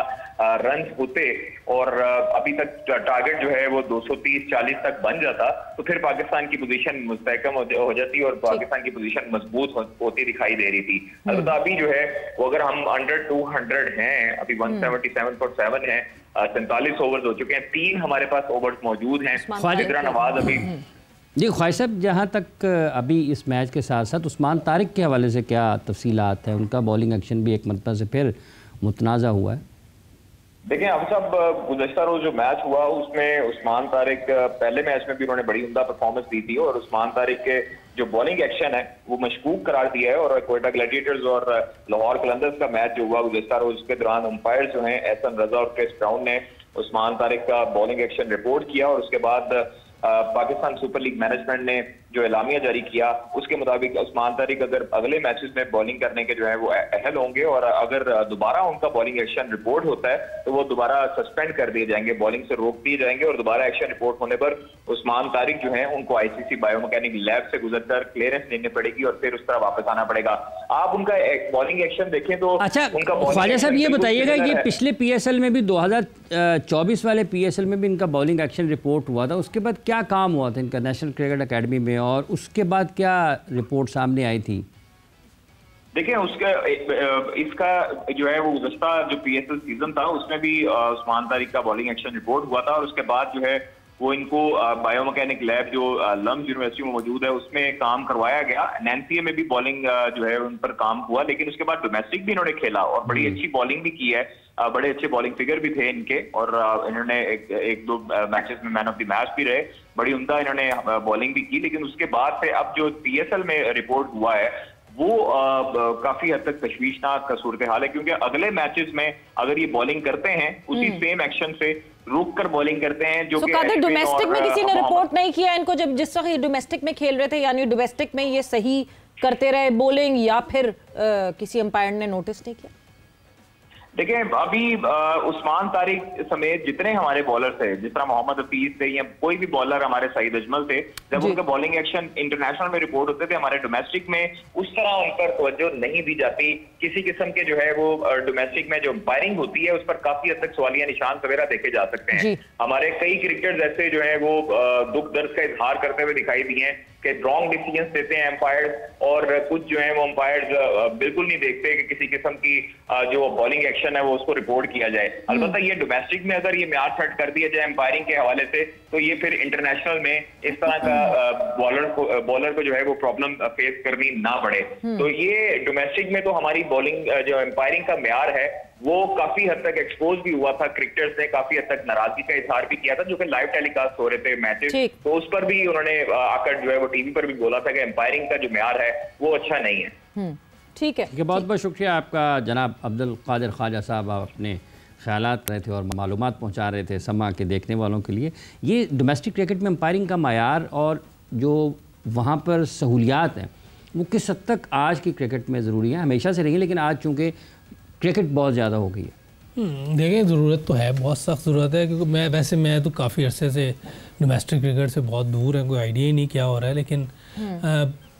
रन होते और अभी तक टारगेट जो है वो 230-40 तक बन जाता, तो फिर पाकिस्तान की पोजीशन मुस्तहकम हो जाती और पाकिस्तान की पोजीशन मजबूत होती दिखाई दे रही थी। अलबत्ता अभी जो है वो अगर हम अंडर 200 हैं, अभी 177.7 है, 47 ओवर्स हो चुके हैं, 3 हमारे पास ओवर्स मौजूद हैं। जिद्रा नवाज अभी जी ख्वाहिश साहब, जहाँ तक अभी इस मैच के साथ साथ उस्मान तारिक के हवाले से क्या तफसीलात हैं? उनका बॉलिंग एक्शन भी एक मरतबा से फिर मुतनाज़ा हुआ है। देखिए अब सब गुज़श्ता रोज जो मैच हुआ उसमें उस्मान तारिक पहले मैच में भी उन्होंने बड़ी उम्दा परफॉर्मेंस दी थी और उस्मान तारिक के जो बॉलिंग एक्शन है वो मशकूक करार दिया है। और क्वेटा ग्लैडिएटर्स और लाहौर कलंदर्स का मैच जो हुआ गुज़श्ता रोज के दौरान अंपायर जो हैं एहसन रजा और क्रिस ब्राउन ने उस्मान तारिक का बॉलिंग एक्शन रिपोर्ट किया और उसके बाद पाकिस्तान सुपर लीग मैनेजमेंट ने जो एलामिया जारी किया उसके मुताबिक उस्मान तारिक अगर अगले मैचेस में बॉलिंग करने के जो है वो अहल होंगे और अगर दोबारा उनका बॉलिंग एक्शन रिपोर्ट होता है तो वो दोबारा सस्पेंड कर दिए जाएंगे, बॉलिंग से रोक दिए जाएंगे और दोबारा एक्शन रिपोर्ट होने पर उस्मान तारिक जो है उनको आईसीसी बायोमैकेनिक लैब से गुजरकर क्लियरेंस लेनी पड़ेगी और फिर उस तरह वापस आना पड़ेगा। आप उनका बॉलिंग एक्शन देखें तो अच्छा ख्वाजा साहब ये बताइएगा, ये पिछले पीएसएल में भी 2024 वाले पीएसएल में भी इनका बॉलिंग एक्शन रिपोर्ट हुआ था, उसके बाद क्या काम हुआ था इनका नेशनल क्रिकेट अकेडमी में और उसके बाद क्या रिपोर्ट सामने आई थी? देखिए इसका जो है वो गुज़श्ता जो पीएसएल सीजन था उसमें भी उस्मान तारिक का बॉलिंग एक्शन रिपोर्ट हुआ था और उसके बाद जो है वो इनको बायोमैकेनिक लैब जो लम्स यूनिवर्सिटी में मौजूद है उसमें काम करवाया गया। एनसीए में भी बॉलिंग जो है उन पर काम हुआ, लेकिन उसके बाद डोमेस्टिक भी इन्होंने खेला और बड़ी अच्छी बॉलिंग भी की है, बड़े अच्छे बॉलिंग फिगर भी थे इनके और इन्होंने एक दो मैचेस में मैन ऑफ द मैच भी रहे, बड़ी उम्दा इन्होंने बॉलिंग भी की। लेकिन उसके बाद से अब जो पीएसएल में रिपोर्ट हुआ है वो काफी हद तक तशवीशनाक सूरत हाल है, क्योंकि अगले मैचेस में अगर ये बॉलिंग करते हैं उसी सेम एक्शन से रुक कर बॉलिंग करते हैं जो कि डोमेस्टिक में किसी ने रिपोर्ट नहीं किया इनको, जब जिस वक्त ये डोमेस्टिक में खेल रहे थे, यानी डोमेस्टिक में ये सही करते रहे बॉलिंग या फिर किसी अंपायर ने नोटिस नहीं किया? देखिए अभी उस्मान तारिक समेत जितने हमारे बॉलर थे, जिस तरह मोहम्मद हफीज थे या कोई भी बॉलर हमारे सईद अजमल थे, जब उनके बॉलिंग एक्शन इंटरनेशनल में रिपोर्ट होते थे हमारे डोमेस्टिक में उस तरह उन पर तवज्जो नहीं दी जाती। किसी किस्म के जो है वो डोमेस्टिक में जो अंपायरिंग होती है उस पर काफी हद तक सवालिया निशान वगैरह देखे जा सकते हैं। हमारे कई क्रिकेटर्स ऐसे जो है वो दुख दर्द का इजहार करते हुए दिखाई दिए हैं कि रॉन्ग डिसीजन देते हैं एम्पायर्स और कुछ जो है वो एम्पायर्स बिल्कुल नहीं देखते कि किसी किस्म की जो बॉलिंग एक्शन है वो उसको रिपोर्ट किया जाए। अलबत्ता ये डोमेस्टिक में अगर ये म्यार सेट कर दिया जाए एम्पायरिंग के हवाले से तो ये फिर इंटरनेशनल में इस तरह का बॉलर को जो है वो प्रॉब्लम फेस करनी ना पड़े। तो ये डोमेस्टिक में तो हमारी बॉलिंग जो एम्पायरिंग का म्यार है वो काफी हद तक एक्सपोज भी हुआ था, क्रिकेटर्स ने काफी हद तक नाराजगी का इजहार भी किया था जो कि लाइव टेलीकास्ट हो रहे थे मैचेस, तो उस पर भी उन्होंने आकर जो है वो टीवी पर भी बोला था कि एम्पायरिंग का जो म्यार है वो अच्छा नहीं है। ठीक है, बहुत बहुत शुक्रिया आपका जनाब अब्दुल कादिर ख्वाजा साहब, आप अपने ख्यालात रहे थे और मालूमात पहुँचा रहे थे समा के देखने वालों के लिए। ये डोमेस्टिक क्रिकेट में एम्पायरिंग का मायार और जो वहाँ पर सहूलियात हैं वो किस हद तक आज की क्रिकेट में ज़रूरी है? हमेशा से रही, लेकिन आज चूँकि क्रिकेट बहुत ज़्यादा हो गई है। देखिए ज़रूरत तो है, बहुत सख्त ज़रूरत है, क्योंकि मैं तो काफ़ी अरसे से डोमेस्टिक क्रिकेट से बहुत दूर है, कोई आइडिया ही नहीं क्या हो रहा है। लेकिन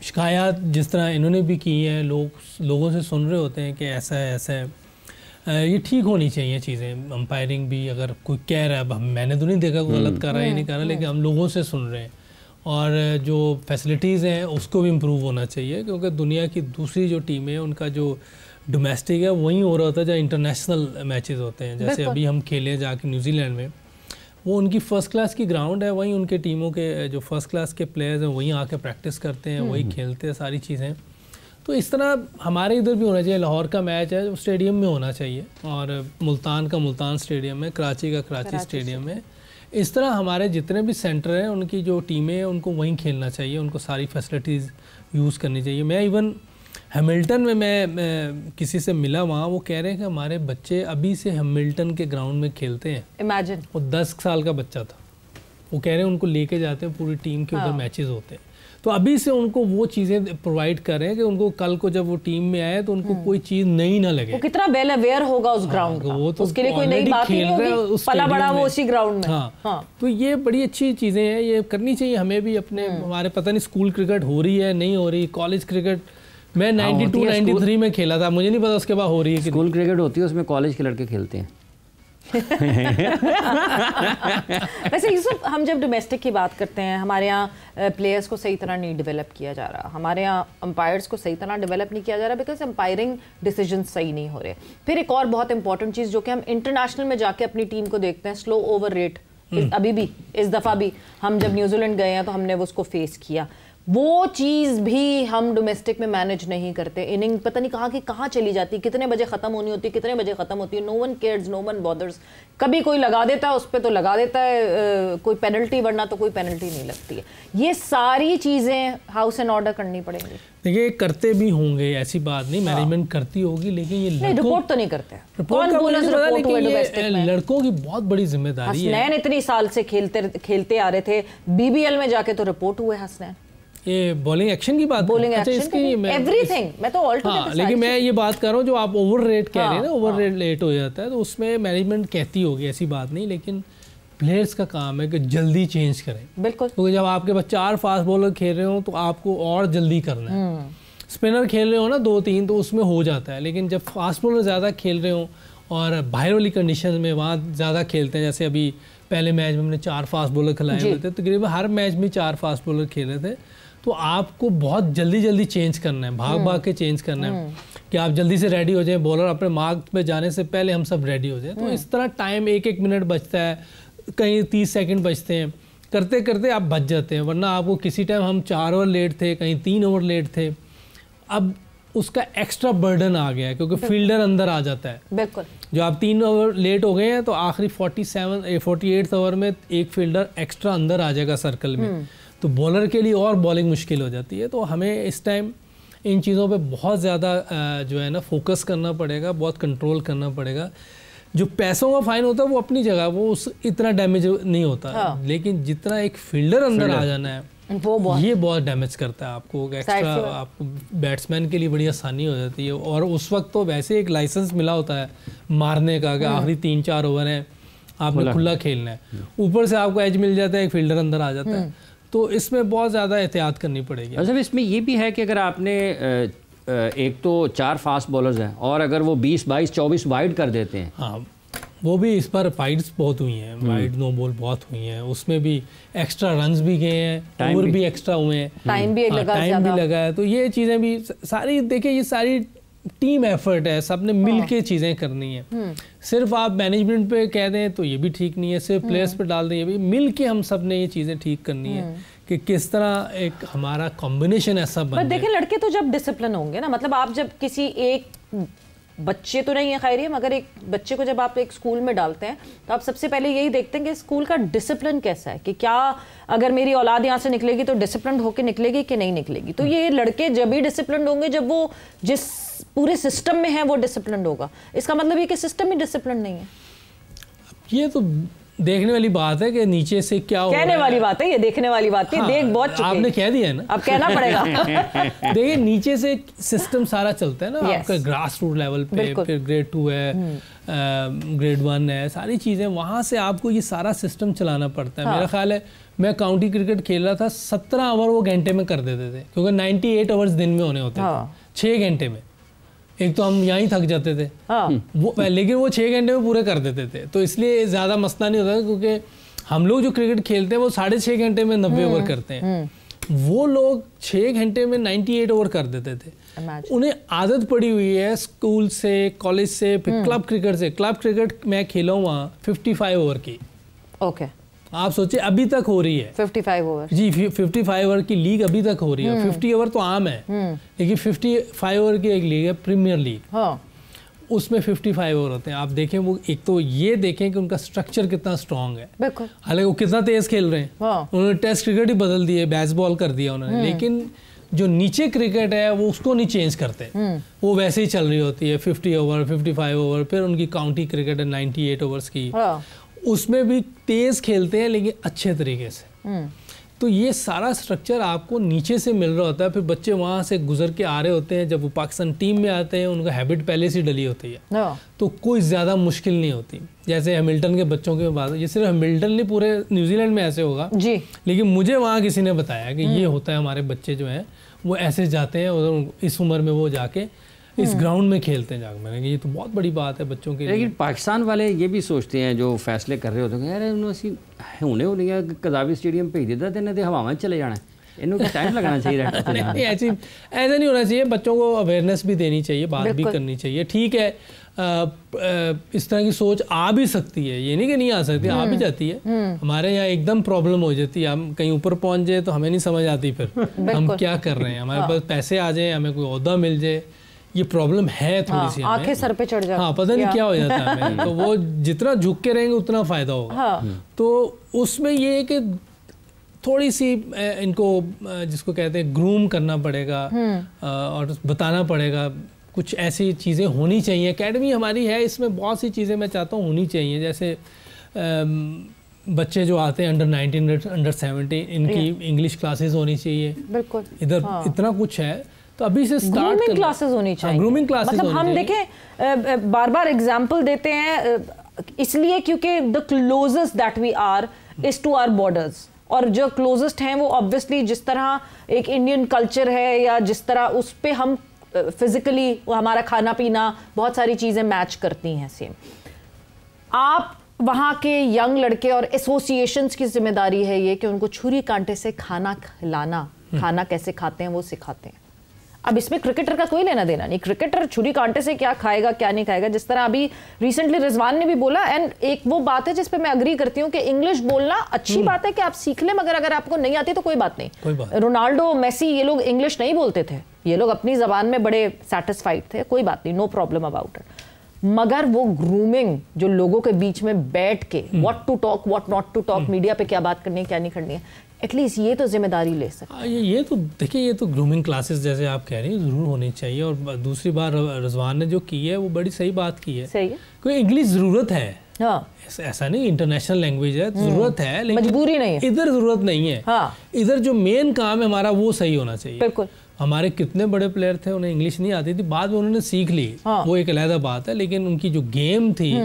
शिकायत जिस तरह इन्होंने भी की है, लोगों से सुन रहे होते हैं कि ऐसा है ऐसा है, ये ठीक होनी चाहिए चीज़ें। अंपायरिंग भी अगर कोई कह रहा है, मैंने तो नहीं देखा कोई गलत कर रहा है या नहीं कर रहा, लेकिन हम लोगों से सुन रहे हैं। और जो फैसिलिटीज़ हैं उसको भी इम्प्रूव होना चाहिए, क्योंकि दुनिया की दूसरी जो टीमें हैं उनका जो डोमेस्टिक है वहीं हो रहा होता है जहाँ इंटरनेशनल मैचेस होते हैं। जैसे अभी हम खेले जाके न्यूजीलैंड में, वो उनकी फ़र्स्ट क्लास की ग्राउंड है, वहीं उनके टीमों के जो फर्स्ट क्लास के प्लेयर्स हैं वहीं आके प्रैक्टिस करते हैं, वहीं खेलते हैं सारी चीज़ें। तो इस तरह हमारे इधर भी होना चाहिए। लाहौर का मैच है जो स्टेडियम में होना चाहिए, और मुल्तान का मुल्तान स्टेडियम है, कराची का कराची स्टेडियम है। इस तरह हमारे जितने भी सेंटर हैं उनकी जो टीमें हैं उनको वहीं खेलना चाहिए, उनको सारी फैसिलिटीज़ यूज़ करनी चाहिए। मैं इवन हैमिल्टन में मैं किसी से मिला वहाँ, वो कह रहे हैं कि हमारे बच्चे अभी से हैमिल्टन के ग्राउंड में खेलते हैं। इमेजिन, वो 10 साल का बच्चा था। वो कह रहे हैं उनको लेके जाते हैं, पूरी टीम के उधर मैचेस होते हैं। तो अभी से उनको वो चीज़ें प्रोवाइड करें कि उनको कल को जब वो टीम में आए तो उनको कोई चीज़ नई ना लगे। वो कितना वेल अवेयर होगा उस ग्राउंड का, वो तो उसके लिए कोई नई बात नहीं होगी, पला बड़ा वो उसी ग्राउंड में। हाँ। तो ये बड़ी अच्छी चीज़ें हैं, ये करनी चाहिए हमें भी अपने। हमारे पता नहीं स्कूल क्रिकेट हो रही है नहीं हो रही, कॉलेज क्रिकेट मैं 92-93 में खेला था, मुझे नहीं पता उसके बाद हो रही है। स्कूल क्रिकेट होती है, उसमें कॉलेज के लड़के खेलते हैं। वैसे यूसुफ, हम जब डोमेस्टिक की बात करते हैं, हमारे यहाँ प्लेयर्स को सही तरह नहीं डेवलप किया जा रहा, हमारे यहाँ अंपायर्स को सही तरह डेवलप नहीं किया जा रहा बिकॉज अंपायरिंग डिसीजन सही नहीं हो रहे। फिर एक और बहुत इंपॉर्टेंट चीज़ जो कि हम इंटरनेशनल में जाके अपनी टीम को देखते हैं, स्लो ओवर रेट। अभी भी इस दफ़ा भी हम जब न्यूजीलैंड गए हैं तो हमने उसको फेस किया, वो चीज़ भी हम डोमेस्टिक में मैनेज नहीं करते। इनिंग पता नहीं कहाँ की कहाँ चली जाती, कितने बजे ख़त्म होनी होती है, कितने बजे ख़त्म होती है, no one cares, no one bothers. कभी कोई लगा देता है उस पर तो लगा देता है कोई पेनल्टी, वरना तो कोई पेनल्टी नहीं लगती है। ये सारी चीज़ें हाउस एंड ऑर्डर करनी पड़ेंगी। देखिए करते भी होंगे, ऐसी बात नहीं, मैनेजमेंट करती होगी, लेकिन ये रिपोर्ट तो नहीं करते। कौन लड़कों की बहुत बड़ी जिम्मेदारी है। हसनैन इतनी साल से खेलते आ रहे थे, BBL में जाके तो रिपोर्ट हुए हसनैन। ये बॉलिंग एक्शन की बात, बॉलिंग एक्शन, एवरीथिंग, मैं तो ऑल टुगेदर। लेकिन मैं ये बात कर रहा हूँ जो आप ओवर रेट कह रहे हैं ना, ओवर रेट हो जाता है, तो उसमें मैनेजमेंट कहती होगी, ऐसी बात नहीं, लेकिन प्लेयर्स का काम है कि जल्दी चेंज करें। बिल्कुल, क्योंकि जब आपके पास 4 फास्ट बॉलर खेल रहे हो तो आपको और जल्दी करना है। स्पिनर खेल रहे हो ना 2-3 तो उसमें हो जाता है, लेकिन जब फास्ट बॉलर ज़्यादा खेल रहे हो और बाहर वाली कंडीशन में वहाँ ज़्यादा खेलते हैं, जैसे अभी पहले मैच में हमने 4 फास्ट बॉलर खिलाए हुए थे, तकरीबन हर मैच में 4 फास्ट बॉलर खेल रहे थे, तो आपको बहुत जल्दी चेंज करना है, भाग के चेंज करना है कि आप जल्दी से रेडी हो जाएं, बॉलर अपने मार्क पे जाने से पहले हम सब रेडी हो जाएं। तो इस तरह टाइम 1-1 मिनट बचता है, कहीं 30 सेकंड बचते हैं, करते करते आप बच जाते हैं। वरना आपको किसी टाइम हम 4 ओवर लेट थे, कहीं 3 ओवर लेट थे, अब उसका एक्स्ट्रा बर्डन आ गया है क्योंकि फील्डर अंदर आ जाता है। बिल्कुल, जो आप 3 ओवर लेट हो गए हैं तो आखिरी 48 ओवर में एक फील्डर एक्स्ट्रा अंदर आ जाएगा सर्कल में, तो बॉलर के लिए और बॉलिंग मुश्किल हो जाती है। तो हमें इस टाइम इन चीज़ों पे बहुत ज़्यादा जो है ना फोकस करना पड़ेगा, बहुत कंट्रोल करना पड़ेगा। जो पैसों का फाइन होता है वो अपनी जगह, वो उस इतना डैमेज नहीं होता। हाँ। लेकिन जितना एक फील्डर अंदर आ जाना है ये बहुत डैमेज करता है आपको, एक्स्ट्रा आपको बैट्समैन के लिए बड़ी आसानी हो जाती है। और उस वक्त तो वैसे एक लाइसेंस मिला होता है मारने का कि आखिरी 3-4 ओवर है आपने खुला खेलना है, ऊपर से आपको एज मिल जाता है, एक फील्डर अंदर आ जाता है, तो इसमें बहुत ज़्यादा एहतियात करनी पड़ेगी। अच्छा, इसमें ये भी है कि अगर आपने एक तो 4 फास्ट बॉलर्स हैं और अगर वो 20-22-24 वाइड कर देते हैं, हाँ वो भी इस पर फाइट्स बहुत हुई हैं, वाइड नो बॉल बहुत हुई हैं, उसमें भी एक्स्ट्रा रन्स भी गए हैं, ओवर भी एक्स्ट्रा हुए हैं, टाइम भी लगा है। तो ये चीज़ें भी सारी देखिए, ये सारी टीम एफर्ट है, सबने मिल के चीज़ें करनी है। सिर्फ आप मैनेजमेंट पे कह दें तो ये भी ठीक नहीं है, सिर्फ प्लेयर्स पे डाल दें, ये भी मिल के हम सब ने ये चीज़ें ठीक करनी है कि किस तरह एक हमारा कॉम्बिनेशन ऐसा बन जाए। देखिए लड़के तो जब डिसिप्लिन होंगे ना, मतलब आप जब किसी एक बच्चे तो नहीं है खैरियत, मगर एक बच्चे को जब आप एक स्कूल में डालते हैं तो आप सबसे पहले यही देखते हैं कि स्कूल का डिसिप्लिन कैसा है, कि क्या अगर मेरी औलाद यहाँ से निकलेगी तो डिसिप्लिन होकर निकलेगी कि नहीं निकलेगी। तो ये लड़के जब भी डिसिप्लिन होंगे जब वो जिस पूरे सिस्टम में है वो डिसिप्लिन होगा। इसका मतलब ये कि सिस्टम ही डिसिप्लिन नहीं है। ये तो देखने वाली बात है कि नीचे से क्या हो, कहने वाली बात है, ये देखने वाली बात है। हाँ, देख बहुत चुके, आपने कह दिया है ना, अब कहना पड़ेगा। देखिए नीचे से सिस्टम सारा चलता है ना, आपका ग्रास रूट लेवल पे, फिर ग्रेड 2 है, ग्रेड 1 है, सारी चीज़ें वहाँ से आपको ये सारा सिस्टम चलाना पड़ता है। मेरा ख्याल है मैं काउंटी क्रिकेट खेल रहा था, 17 ओवर वो घंटे में कर देते थे, क्योंकि 98 ओवर्स दिन में होने होते थे 6 घंटे में। एक तो हम यहाँ ही थक जाते थे, वो लेकिन वो 6 घंटे में पूरे कर देते थे, तो इसलिए ज़्यादा मसला नहीं होता, क्योंकि हम लोग जो क्रिकेट खेलते हैं वो 6.5 घंटे में 90 ओवर करते हैं, वो लोग 6 घंटे में 98 ओवर कर देते थे। उन्हें आदत पड़ी हुई है स्कूल से, कॉलेज से, फिर क्लब क्रिकेट से। क्लब क्रिकेट मैं खेला हूँ वहाँ 55 ओवर की। ओके, आप सोचिए अभी तक हो रही है 55 ओवर। जी 55 ओवर की लीग अभी तक हो रही है। 50 ओवर तो आम है, लेकिन 55 ओवर की एक लीग है प्रीमियर लीग। हाँ, उसमें 55 ओवर होते हैं। आप देखें वो, एक तो ये देखें कि उनका स्ट्रक्चर कितना स्ट्रांग है, बिल्कुल। हालांकि वो कितना तेज खेल रहे हैं। हाँ। उन्होंने टेस्ट क्रिकेट ही बदल दिए, बेसबॉल कर दिया उन्होंने, लेकिन जो नीचे क्रिकेट है वो उसको नहीं चेंज करते, वो वैसे ही चल रही होती है 50 ओवर 55 ओवर। फिर उनकी काउंटी क्रिकेट है 98 ओवर्स की। उसमें भी तेज़ खेलते हैं लेकिन अच्छे तरीके से। तो ये सारा स्ट्रक्चर आपको नीचे से मिल रहा होता है, फिर बच्चे वहाँ से गुजर के आ रहे होते हैं, जब वो पाकिस्तान टीम में आते हैं उनका हैबिट पहले से डली होती है, तो कोई ज़्यादा मुश्किल नहीं होती। जैसे हैमिल्टन के बच्चों की बात है, ये सिर्फ हैमिल्टन नहीं, पूरे न्यूजीलैंड में ऐसे होगा जी, लेकिन मुझे वहाँ किसी ने बताया कि ये होता है, हमारे बच्चे जो हैं वो ऐसे जाते हैं और इस उम्र में वो जाके इस ग्राउंड में खेलते हैं जाकर। मैंने कहा ये तो बहुत बड़ी बात है बच्चों के लिए। लेकिन पाकिस्तान वाले ये भी सोचते हैं जो फैसले कर रहे होते हैं, यार इन्होंने हुने हो नहीं कजाबी स्टेडियम भेज देता तो इन्हें हवा में चले जाना है, इन्हों को टाइम लगाना चाहिए। ऐसा नहीं होना चाहिए, बच्चों को अवेयरनेस भी देनी चाहिए, बात भी करनी चाहिए। ठीक है, इस तरह की सोच आ भी सकती है, ये नहीं कि नहीं आ सकती, आ भी जाती है। हमारे यहाँ एकदम प्रॉब्लम हो जाती है, हम कहीं ऊपर पहुँच जाए तो हमें नहीं समझ आती फिर हम क्या कर रहे हैं, हमारे पास पैसे आ जाए, हमें कोई ओहदा मिल जाए, ये प्रॉब्लम है थोड़ी सी, आंखें सर पे चढ़ जाती, हाँ पता नहीं क्या हो जाता है हमें। तो वो जितना झुक के रहेंगे उतना फायदा होगा। तो उसमें ये है कि थोड़ी सी इनको जिसको कहते हैं ग्रूम करना पड़ेगा और बताना पड़ेगा, कुछ ऐसी चीज़ें होनी चाहिए। एकेडमी हमारी है, इसमें बहुत सी चीज़ें मैं चाहता हूँ होनी चाहिए, जैसे बच्चे जो आते हैं अंडर 19 अंडर 17 इनकी इंग्लिश क्लासेस होनी चाहिए। बिल्कुल, इधर इतना कुछ है, तो अभी से स्टार्ट ग्रूमिंग क्लासेस होनी चाहिए। ग्रूमिंग क्लासेस मतलब हम देखें बार बार एग्जांपल देते हैं इसलिए क्योंकि the closest that we are is to our borders, और जो क्लोजेस्ट हैं वो ऑब्वियसली जिस तरह एक इंडियन कल्चर है या जिस तरह उस पे हम फिजिकली हमारा खाना पीना बहुत सारी चीज़ें मैच करती हैं सेम। आप वहाँ के यंग लड़के और एसोसिएशंस की जिम्मेदारी है ये कि उनको छुरी कांटे से खाना खिलाना, खाना कैसे खाते हैं वो सिखाते हैं। अब इसमें क्रिकेटर का कोई लेना देना नहीं, क्रिकेटर छुरी कांटे से क्या खाएगा क्या नहीं खाएगा, जिस तरह अभी रिसेंटली रिजवान ने भी बोला। एंड एक वो बात है जिस पे मैं अग्री करती हूँ कि इंग्लिश बोलना अच्छी बात है कि आप सीख लें, मगर अगर आपको नहीं आती तो कोई बात नहीं। रोनाल्डो, मेसी, ये लोग इंग्लिश नहीं बोलते थे, ये लोग अपनी जबान में बड़े सेटिस्फाइड थे, कोई बात नहीं, नो प्रॉब्लम अबाउट इट। मगर वो ग्रूमिंग जो लोगों के बीच में बैठ के what to talk what not to talk, media पे क्या बात करनी है क्या नहीं करनी है, एटलीस्ट ये तो जिम्मेदारी ले सकते। ये तो देखिए, ये तो ग्रूमिंग क्लासेस जैसे आप कह रही हैं ज़रूर होनी चाहिए। और दूसरी बार रिजवान ने जो की है वो बड़ी सही बात की है। सही है, कोई इंग्लिश ज़रूरत है, हाँ ऐसा नहीं, इंटरनेशनल लैंग्वेज है, ज़रूरत है, लेकिन मजबूरी नहीं है, इधर ज़रूरत नहीं है। हाँ, इधर जो मेन काम है हमारा वो सही होना चाहिए। बिल्कुल। हमारे कितने बड़े प्लेयर थे, उन्हें इंग्लिश नहीं आती थी, बाद में उन्होंने सीख ली, वो एक अलग बात है, लेकिन उनकी जो गेम थी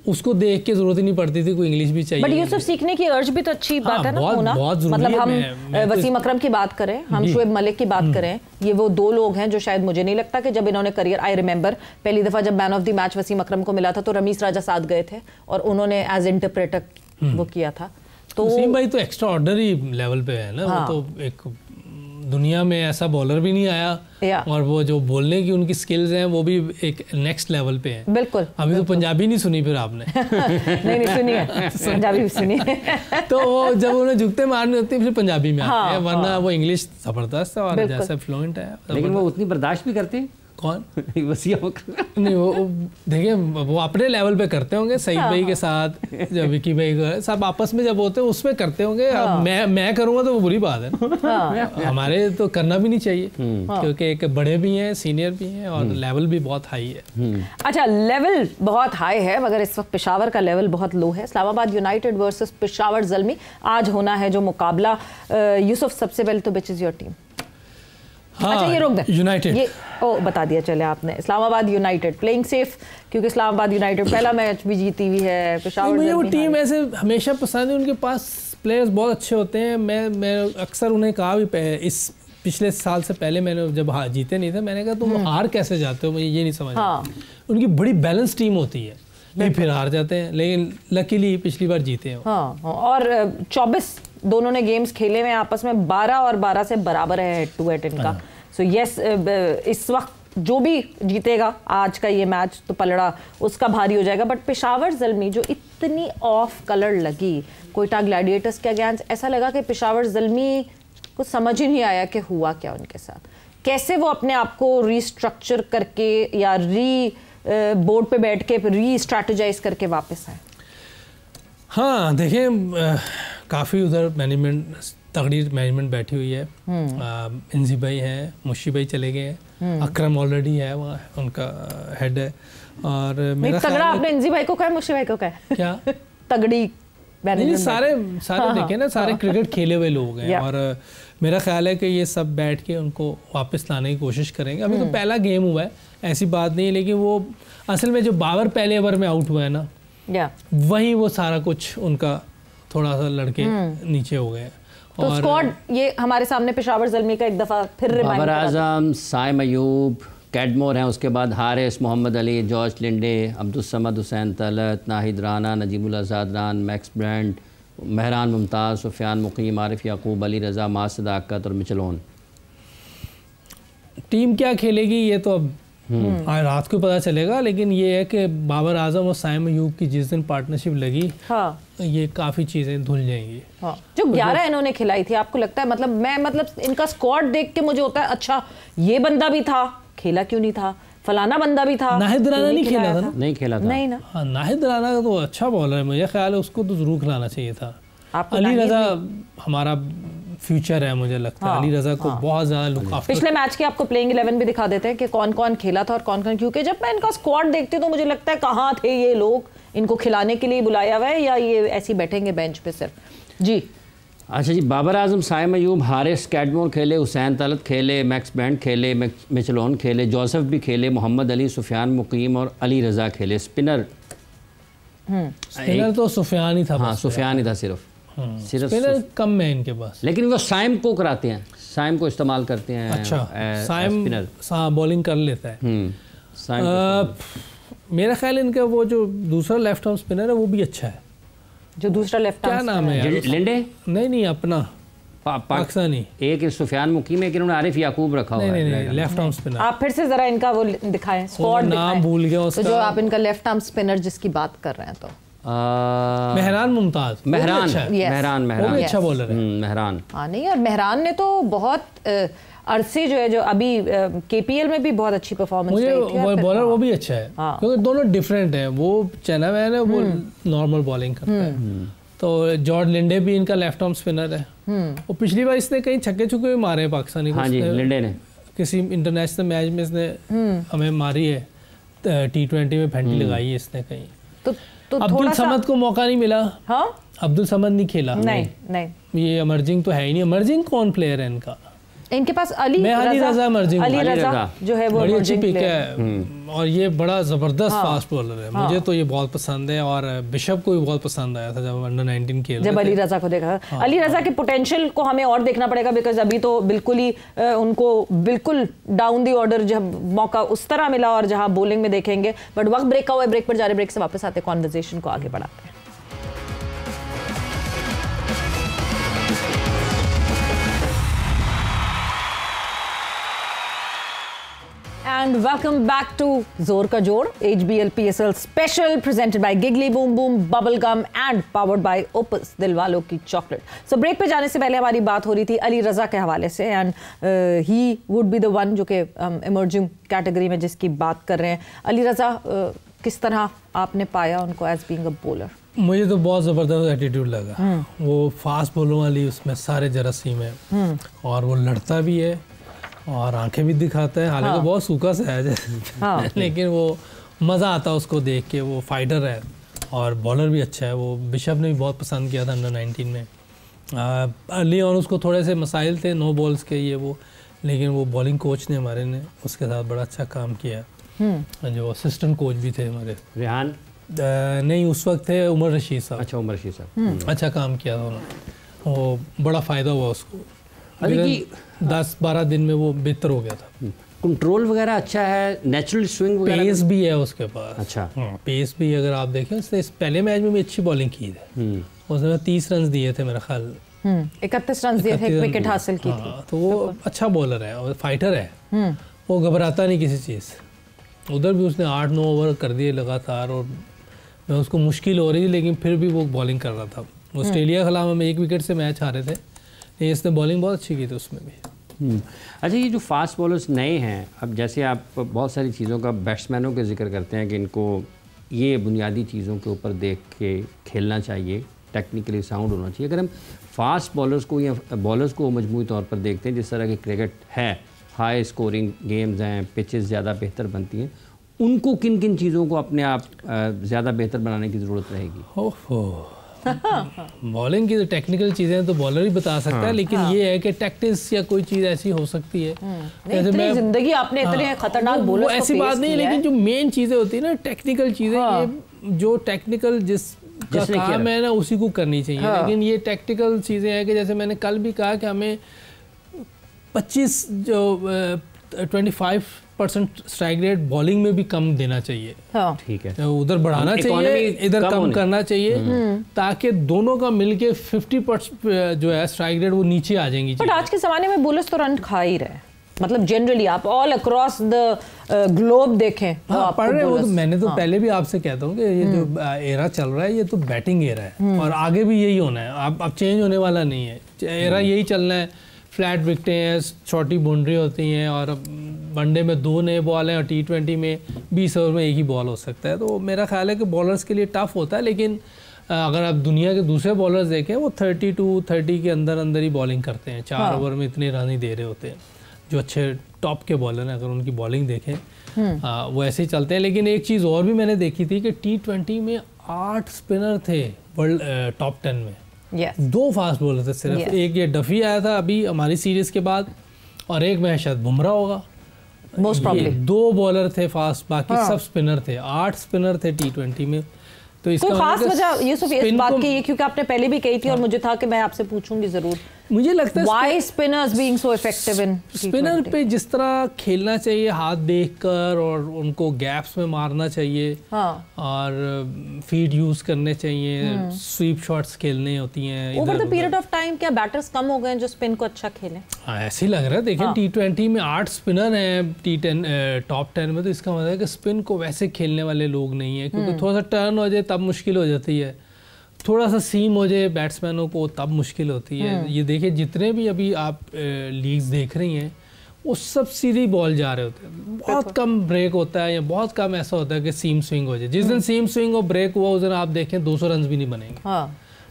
उसको देख के जरूरत ही नहीं पड़ती थी, कोई इंग्लिश भी चाहिए। बट ये सब सीखने की अर्ज भी तो अच्छी बात है ना, होना मतलब हम वसीम अकरम की बात करें, हम शुएब मलिक की बात करें, ये वो दो लोग हैं जो शायद मुझे नहीं लगता कि जब इन्होंने करियर, आई रिमेंबर पहली दफा जब man of the match Wasim Akram को मिला था तो रमीज राजा साथ गए थे और उन्होंने एज इंटरप्रेटर वो किया था। तो वसीम भाई तो एक्स्ट्रा ऑर्डिनरी लेवल पे है ना, वो तो एक दुनिया में ऐसा बॉलर भी नहीं आया, और वो जो बोलने की उनकी स्किल्स हैं वो भी एक नेक्स्ट लेवल पे हैं। बिल्कुल। अभी तो पंजाबी नहीं सुनी फिर आपने? नहीं सुनी है, पंजाबी भी सुनी है। तो वो जब उन्हें झुकते मारने होती है फिर पंजाबी में आते हैं, वरना वो इंग्लिश जबरदस्त है और जैसा फ्लुएंट है। लेकिन वो उतनी बर्दाश्त भी करते हैं। कौन? वसीम नहीं, वो देखिए वो अपने लेवल पे करते होंगे, सईद भाई के साथ, जब विकी भाई सब आपस में जब होते हैं उसमें करते होंगे। मैं करूँगा तो वो बुरी बात है। हमारे तो करना भी नहीं चाहिए, क्योंकि एक बड़े भी हैं, सीनियर भी हैं, और लेवल भी बहुत हाई है। अच्छा, लेवल बहुत हाई है, मगर इस वक्त पेशावर का लेवल बहुत लो है। इस्लामाबाद यूनाइटेड वर्सेस पेशावर ज़ल्मी आज होना है जो मुकाबला। यूसुफ, सबसे पहले तो विच इज़ योर टीम? हाँ, अच्छा ये रोक दे, यूनाइटेड, ये बता दिया चले आपने। इस्लामाबाद यूनाइटेड प्लेइंग सेफ, क्योंकि इस्लामाबाद यूनाइटेड पहला मैच भी जीती हुई है। पेशावर मुझे वो टीम ऐसे हमेशा पसंद है, उनके पास प्लेयर्स बहुत अच्छे होते हैं। मैं अक्सर उन्हें कहा भी, इस पिछले साल से पहले मैंने जब जीते नहीं थे, मैंने कहा तुम हार कैसे जाते हो, मुझे ये नहीं समझ आता। उनकी बड़ी बैलेंस टीम होती है, नहीं फिर हार जाते हैं, लेकिन लकीली पिछली बार जीते हैं। हाँ, और 24 दोनों ने गेम्स खेले हुए आपस में, 12 और 12 से बराबर है हेड टू हेड इनका। सो यस, इस वक्त जो भी जीतेगा आज का ये मैच तो पलड़ा उसका भारी हो जाएगा। बट पेशावर ज़ल्मी जो इतनी ऑफ कलर लगी कोयटा ग्लैडिएटर्स के अगेंस्ट, ऐसा लगा कि पेशावर ज़ल्मी को समझ ही नहीं आया कि हुआ क्या उनके साथ, कैसे वो अपने आप को रीस्ट्रक्चर करके या बोर्ड पे बैठ के री स्ट्रैटेजाइज करके वापस आए। हाँ देखिए, काफ़ी उधर मैनेजमेंट, तगड़ी मैनेजमेंट बैठी हुई है। इंजी भाई हैं, मुशी भाई चले गए हैं, अकरम ऑलरेडी है वहाँ, उनका हेड है। और मेरा तगड़ा आपने इंजी भाई को कहा, मुशी भाई को कहा? क्या तगड़ी नहीं, सारे देखे ना, सारे क्रिकेट खेले हुए लोग हैं और मेरा ख्याल है कि ये सब बैठ के उनको वापस लाने की कोशिश करेंगे। अभी तो पहला गेम हुआ है, ऐसी बात नहीं है, लेकिन वो असल में जो बाबर पहले ओवर में आउट हुआ है ना, वहीं वो सारा कुछ उनका थोड़ा सा लड़के नीचे हो गए। तो स्क्वाड ये हमारे सामने पेशावर ज़ल्मी का एक दफ़ा फिर बाबर आजम, साइम अयूब, कैडमोर हैं, उसके बाद हारिस, मोहम्मद अली, जॉर्ज लिंडे, अब्दुल समद, हुसैन तलत, नाहिद राना, नजीमुल आज़ाद रान, मैक्स ब्रांड, महरान मुमताज़, सुफियान मुकीम, आरिफ याकूब, अली रज़ा, मास सदाकत और मिचेल ओन। टीम क्या खेलेगी ये तो अब आज रात को पता चलेगा, लेकिन ये है कि बाबर आजम और साइम अयूब की जिस दिन पार्टनरशिप लगी, ये काफ़ी चीज़ें धुल जाएंगी। जो 11 इन्होंने खिलाई थी, आपको लगता है मतलब इनका स्क्वाड देख के मुझे होता है अच्छा ये बंदा भी था, खेला क्यों नहीं था, फलाना बंदा भी था, नाहिद राना नहीं खेला था ना? नहीं खेला था, नहीं ना। हाँ, नाहिद राना तो अच्छा बॉलर है, मुझे ख्याल है उसको तो जरूर खिलाना चाहिए था। अली रज़ा हमारा फ्यूचर है, मुझे लगता है। अली रज़ा को बहुत ज़्यादा लुक आफ्टर। पिछले मैच की आपको प्लेइंग 11 भी दिखा देते हैं कि कौन कौन खेला था और कौन कौन, क्योंकि जब मैं इनका स्क्वाड देखती हूँ तो मुझे लगता है कहाँ थे ये लोग, इनको खिलाने के लिए बुलाया हुआ है या ये ऐसे बैठेंगे बेंच पे सिर्फ। जी अच्छा जी, बाबर आजम, साइम अयूब, हारिस, कैडमोर खेले, हुसैन तलत खेले, मैक्स बैंड खेले, मिचेल ओन खेले, जोसेफ भी खेले, मोहम्मद अली, सुफियान मुकीम और अली रज़ा खेले। स्पिनर तो सुफियान ही था। हाँ, सुफियान ही था सिर्फ स्पिनर कम है इनके पास, लेकिन वो साइम को कराते हैं, साइम को इस्तेमाल करते हैं। अच्छा, साइम बॉलिंग कर लेता है। मेरा ख्याल इनका वो जो दूसरा लेफ्ट आर्म स्पिनर है वो भी अच्छा है। जो दूसरा लेफ्ट क्या नाम है यार? लिंडे? नहीं अपना पाकिस्तानी। एक सुफियान मुकीम है कि उन्होंने आरिफ याकूब रखा हुआ है। नहीं, लेफ्ट आर्म स्पिनर। आप फिर से जरा इनका वो दिखाएं, स्क्वाड नाम भूल गया उसका। तो जो आप इनका लेफ्ट आर्म स्पिनर जिसकी बात कर रहे हैं, तो महरान मुमताज, महरान वो भी अच्छा बॉलर है। महरान, हाँ नहीं, और महरान ने तो बहुत अरसे जो है, जो अभी केपीएल में भी बहुत अच्छी परफॉर्मेंस रही थी। बॉलर वो भी अच्छा है, क्योंकि दोनों डिफरेंट हैं। वो चाइना मैन है, वो नॉर्मल बॉलिंग करता है। तो जॉर्ज लिंडे भी इनका लेफ्ट आर्म स्पिनर है। वो पिछली बार इसने कहीं छक्के छुक्के भी मारे हैं पाकिस्तानी को। हाँ जी, लिंडे ने किसी इंटरनेशनल मैच में इसने हमें मारी है, T20 में फेंटी लगाई है इसने कहीं। तो अब्दुल समद को मौका नहीं मिला। हाँ, अब्दुल समद नहीं खेला। नहीं ये इमर्जिंग तो है ही नहीं। इमर्जिंग कौन प्लेयर है इनका? इनके पास अली रज़ा जो है वो बड़ी अच्छी पिक है और ये बड़ा ज़बरदस्त फास्ट बॉलर है। मुझे तो ये बहुत पसंद है और बिशप को भी बहुत पसंद आया था जब अंडर 19 खेल रहे थे। जब अली रज़ा को देखा, अली रज़ा के पोटेंशियल को हमें और देखना पड़ेगा, बिकॉज अभी तो बिल्कुल ही उनको बिल्कुल डाउन दी ऑर्डर जब मौका उस तरह मिला और जहां बॉलिंग में देखेंगे। बट वक्त ब्रेक का हुआ है, ब्रेक पर जा रहे, ब्रेक से वापस आते कॉन्वर्सेशन को आगे बढ़ाते हैं। And welcome back to जोर का जोड़, HBL PSL special presented by Giggly Boom Boom Bubblegum and powered by Opus, दिलवालों की चॉकलेट। So break पे जाने से पहले हमारी बात हो रही थी अली रज़ा के हवाले से, and he would be the one जो कि emerging category में जिसकी बात कर रहे हैं। अली रज़ा, किस तरह आपने पाया उनको as being a bowler? मुझे तो बहुत ज़बरदस्त एटीट्यूड लगा। वो फास्ट बॉलों वाली उसमें सारे जरासीम है और वो लड़ता भी है और आंखें भी दिखाता है। हालांकि बहुत सूखा सा है लेकिन वो मज़ा आता है उसको देख के। वो फाइटर है और बॉलर भी अच्छा है। वो बिशप ने भी बहुत पसंद किया था अंडर 19 में। अर्ली और उसको थोड़े से मसाइल थे नो बॉल्स के ये वो, लेकिन वो बॉलिंग कोच ने हमारे ने उसके साथ बड़ा अच्छा काम किया। जो असिस्टेंट कोच भी थे हमारे, रेहान नहीं उस वक्त थे उमर रशीद साहब। अच्छा, उमर रशीद साहब अच्छा काम किया था उन्होंने। वो बड़ा फ़ायदा हुआ उसको। 10-12 दिन में वो बेहतर हो गया था। कंट्रोल वगैरह अच्छा है, नेचुरल स्विंग वगैरह, पेस भी है उसके पास। अच्छा पेस भी, अगर आप देखें उसने इस पहले मैच में भी अच्छी बॉलिंग की थी। उसने 30 रन दिए थे मेरा ख्याल, 31 रन दिए थे, एक विकेट हासिल की थी। तो वो अच्छा बॉलर है और फाइटर है। वो घबराता नहीं किसी चीज़। उधर भी उसने 8-9 ओवर कर दिए लगातार और मैं उसको मुश्किल हो रही थी, लेकिन फिर भी वो बॉलिंग कर रहा था। ऑस्ट्रेलिया के खिलाफ हम 1 विकेट से मैच हारे थे, इसने बॉलिंग बहुत अच्छी की थी उसमें भी। अच्छा, ये जो फास्ट बॉलर्स नए हैं, अब जैसे आप बहुत सारी चीज़ों का बैट्समैनों के जिक्र करते हैं कि इनको ये बुनियादी चीज़ों के ऊपर देख के खेलना चाहिए, टेक्निकली साउंड होना चाहिए। अगर हम फास्ट बॉलर्स को या बॉलर्स को मजमूई तौर पर देखते हैं, जिस तरह की क्रिकेट है, हाई स्कोरिंग गेम्स हैं, पिचेस ज़्यादा बेहतर बनती हैं, उनको किन किन चीज़ों को अपने आप ज़्यादा बेहतर बनाने की ज़रूरत रहेगी? बॉलिंग की तो टेक्निकल चीज़ें तो बॉलर ही बता सकता है, लेकिन ये है कि टैक्टिक्स या कोई चीज़ ऐसी हो सकती है। इतनी जिंदगी आपने इतने खतरनाक बॉलर्स को ऐसी बात नहीं, लेकिन जो मेन चीज़ें होती है ना, टेक्निकल चीज़ें, ये जो टेक्निकल जिसका काम है ना उसी को करनी चाहिए। लेकिन ये टेक्निकल चीज़ें हैं कि जैसे मैंने कल भी कहा कि हमें 25% स्ट्राइक रेट बॉलिंग में भी कम देना चाहिए। ठीक है, उधर बढ़ाना चाहिए, इधर कम करना चाहिए, ताकि दोनों का मिलके 50% जो है स्ट्राइक रेट वो नीचे आ जाएंगी। बट आज के ज़माने में बॉलर्स तो रन खा ही रहे, मतलब जनरली आप ऑल अक्रॉस द ग्लोब देखें पढ़ रहे हो। तो मैंने तो पहले भी आपसे कहता हूँ कि ये जो एरा चल रहा है ये तो बैटिंग एरा है और आगे भी यही होना है, अब चेंज होने वाला नहीं है। एरा यही चलना है, फ्लैट विकटें हैं, छोटी बाउंड्री होती हैं और वनडे में 2 नए बॉल हैं और T20 में 20 ओवर में एक ही बॉल हो सकता है। तो मेरा ख्याल है कि बॉलर्स के लिए टफ होता है, लेकिन अगर आप दुनिया के दूसरे बॉलर्स देखें वो 32-30 के अंदर अंदर ही बॉलिंग करते हैं, 4 ओवर में इतने रन ही दे रहे होते हैं। जो अच्छे टॉप के बॉलर हैं अगर उनकी बॉलिंग देखें वो ऐसे ही चलते हैं। लेकिन एक चीज़ और भी मैंने देखी थी कि T20 में 8 स्पिनर थे वर्ल्ड टॉप 10 में। दो फास्ट बॉलर थे सिर्फ, एक ये डफी आया था अभी हमारी सीरीज के बाद और एक में शायद बुमराह होगा, मोस्ट प्रॉब्ली 2 बॉलर थे फास्ट, बाकी सब स्पिनर थे। 8 स्पिनर थे T20 में। तो इसका खास वजह यूसुफ इस बात की, क्योंकि आपने पहले भी कही थी और मुझे था कि मैं आपसे पूछूंगी जरूर, मुझे लगता है why spinners being so effective in spinner पे जिस तरह खेलना चाहिए, हाथ देखकर और उनको गैप्स में मारना चाहिए और फीड यूज करने चाहिए, स्वीप शॉट्स खेलने होती हैं। Over the period of time क्या बैटर्स कम हो गए जो स्पिन को अच्छा खेलें? ऐसे ही लग रहा है। देखिए T20 में 8 स्पिनर हैं T10 टॉप 10 में, तो इसका मतलब है कि स्पिन को वैसे खेलने वाले लोग नहीं है, क्योंकि थोड़ा सा टर्न हो जाए तब मुश्किल हो जाती है, थोड़ा सा सीम हो जाए बैट्समैनों को तब मुश्किल होती है। ये देखिए जितने भी अभी आप लीग्स देख रही हैं वो सब सीधी बॉल जा रहे होते हैं, बहुत कम ब्रेक होता है या बहुत कम ऐसा होता है कि सीम स्विंग हो जाए। जिस दिन सीम स्विंग और ब्रेक हुआ उस दिन आप देखें 200 रन भी नहीं बनेंगे।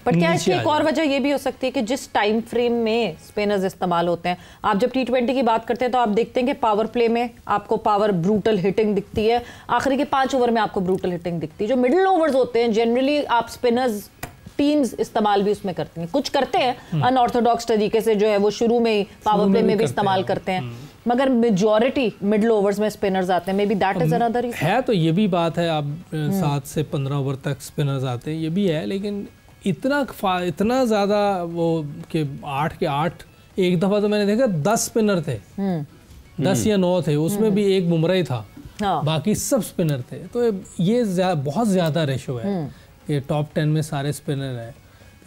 पर क्या इसकी एक और वजह ये भी हो सकती है कि जिस टाइम फ्रेम में स्पिनर्स इस्तेमाल होते हैं, आप जब T20 की बात करते हैं तो आप देखते हैं कि पावर प्ले में आपको पावर ब्रूटल हिटिंग दिखती है, आखिरी के 5 ओवर में आपको ब्रूटल हिटिंग दिखती है। जो मिडिल ओवर्स होते हैं जनरली आप स्पिनर्स टीम्स इस्तेमाल भी उसमें करती हैं, कुछ करते हैं अनऑर्थोडॉक्स तरीके से, जो है वो शुरू में ही पावर प्ले में भी इस्तेमाल करते हैं, मगर मेजॉरिटी मिडिल ओवर्स में स्पिनर्स आते हैं। May be that is another है। तो ये भी बात है, आप 7 से 15 ओवर तक स्पिनर्स आते हैं, ये भी है। लेकिन इतना ज़्यादा वो कि 8 के 8, एक दफ़ा तो मैंने देखा 10 स्पिनर थे, 10 या 9 थे, उसमें भी एक बुमराह ही था, बाकी सब स्पिनर थे। तो ये बहुत ज़्यादा रेशो है कि टॉप 10 में सारे स्पिनर हैं।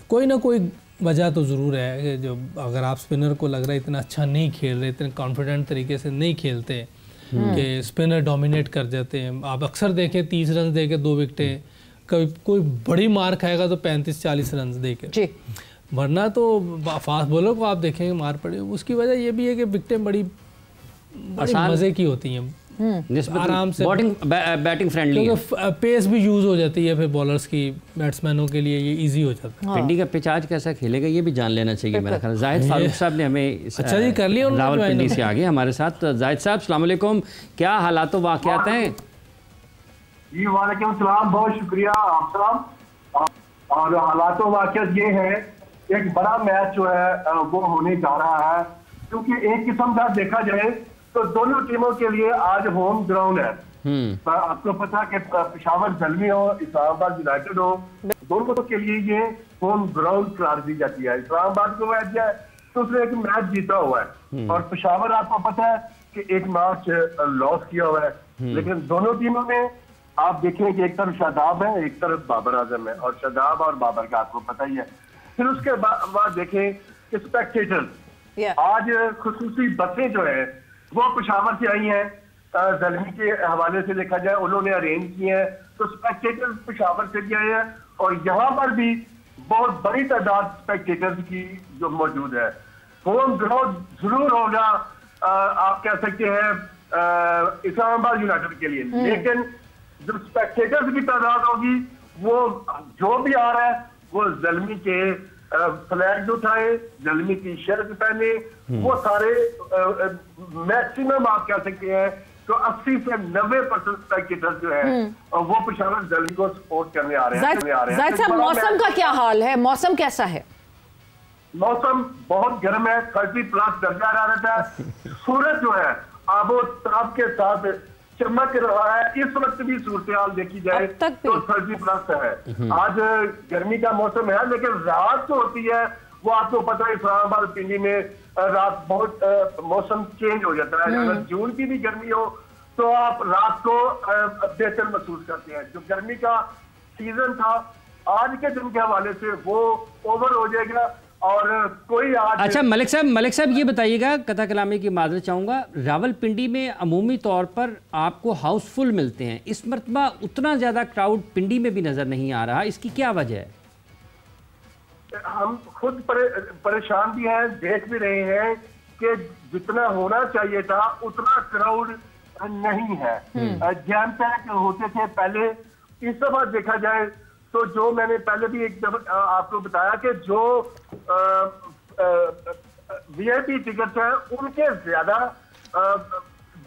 कोई ना कोई वजह तो ज़रूर है कि जो अगर आप स्पिनर को लग रहा है इतना अच्छा नहीं खेल रहे, इतने कॉन्फिडेंट तरीके से नहीं खेलते कि स्पिनर डोमिनेट कर जाते हैं। आप अक्सर देखें 30 रन दे के 2 विकेटें, कभी कोई बड़ी मार खाएगा तो 35-40 रन दे के, वरना तो फास्ट बॉलर को आप देखेंगे मार पड़े। उसकी वजह ये भी है कि विकेटें बड़ी मज़े की होती हैं, आराम से बैटिंग फ्रेंडली, क्योंकि पेस भी यूज हो जाती है फिर बॉलर्स की, बैट्समैनों के लिए ये इजी हो जाता है। पिंडी का पिच आज कैसा खेलेगा ये भी जान लेना चाहिए मेरा ख्याल। जाहिद फारूक साहब ने हमें अच्छा जी कर लिया, रावलपिंडी से आगे हमारे साथ। जाहिद साहब अस्सलाम वालेकुम, क्या हालात वाक़यात हैं? जी वालेकुम सलाम, बहुत शुक्रिया आप साहब। और हालात वाक़यात ये है, एक बड़ा मैच जो है वो होने जा रहा है, क्योंकि एक किस्म का देखा जाए तो दोनों टीमों के लिए आज होम ग्राउंड है। आपको पता है कि पेशावर ज़ल्मी हो, इस्लामाबाद यूनाइटेड हो, दोनों के लिए ये होम ग्राउंड करार दी जाती है। इस्लामाबाद को मैच है तो उसने एक मैच जीता हुआ है और पेशावर आपको पता है कि एक मैच लॉस किया हुआ है। लेकिन दोनों टीमों में आप देखें कि एक तरफ शादाब है, एक तरफ बाबर आजम है, और शादाब और बाबर का आपको पता ही है। फिर उसके बाद देखें कि स्पेक्टेटर्स, आज खुसूसी बसें जो है वो पेशावर से आई हैं, ज़ल्मी के हवाले से देखा जाए उन्होंने अरेंज किए हैं, तो स्पेक्टेटर्स पेशावर से भी आए हैं और यहाँ पर भी बहुत बड़ी तादाद स्पेक्टेटर्स की जो मौजूद है। होम ग्राउंड जरूर होगा, आप कह सकते हैं इस्लामाबाद यूनाइटेड के लिए, लेकिन जो स्पेक्टेटर्स की तादाद होगी वो जो भी आ रहा है वो ज़ल्मी के फ्लैग उठाए, ज़ल्मी की शर्ट पहने, वो सारे मैक्सिमम आप कह सकते हैं तो 80 से 90% तक की जो है वो पेशावर जल्दी को सपोर्ट करने आ रहे हैं। जाहिद साहब, मौसम का क्या हाल है? मौसम कैसा है? मौसम बहुत गर्म है, 30+ दर्जा हरारत है। सूरज जो है आबो ताब के साथ चमक रहा है। इस वक्त भी सूरत देखी जाए तो 30+ है। आज गर्मी का मौसम है, लेकिन रात जो होती है वो आपको पता है इस्लामाबाद पिंडी में रात बहुत मौसम चेंज हो जाता है। अगर जून की भी गर्मी हो तो आप रात को बेहतर महसूस करते हैं। जो गर्मी का सीजन था आज के दिन के हवाले से वो ओवर हो जाएगा। और कोई आज अच्छा मलिक साहब ये बताइएगा, कथा कलामी की माजरत चाहूँगा, रावलपिंडी में अमूमी तौर पर आपको हाउसफुल मिलते हैं, इस मरतबा उतना ज़्यादा क्राउड पिंडी में भी नज़र नहीं आ रहा, इसकी क्या वजह है? हम खुद परेशान भी हैं, देख भी रहे हैं कि जितना होना चाहिए था उतना क्राउड नहीं है। जैम पैक होते थे पहले, इस दफा देखा जाए तो जो मैंने पहले भी एक दफा आपको बताया कि जो वीआईपी टिकट है उनके ज्यादा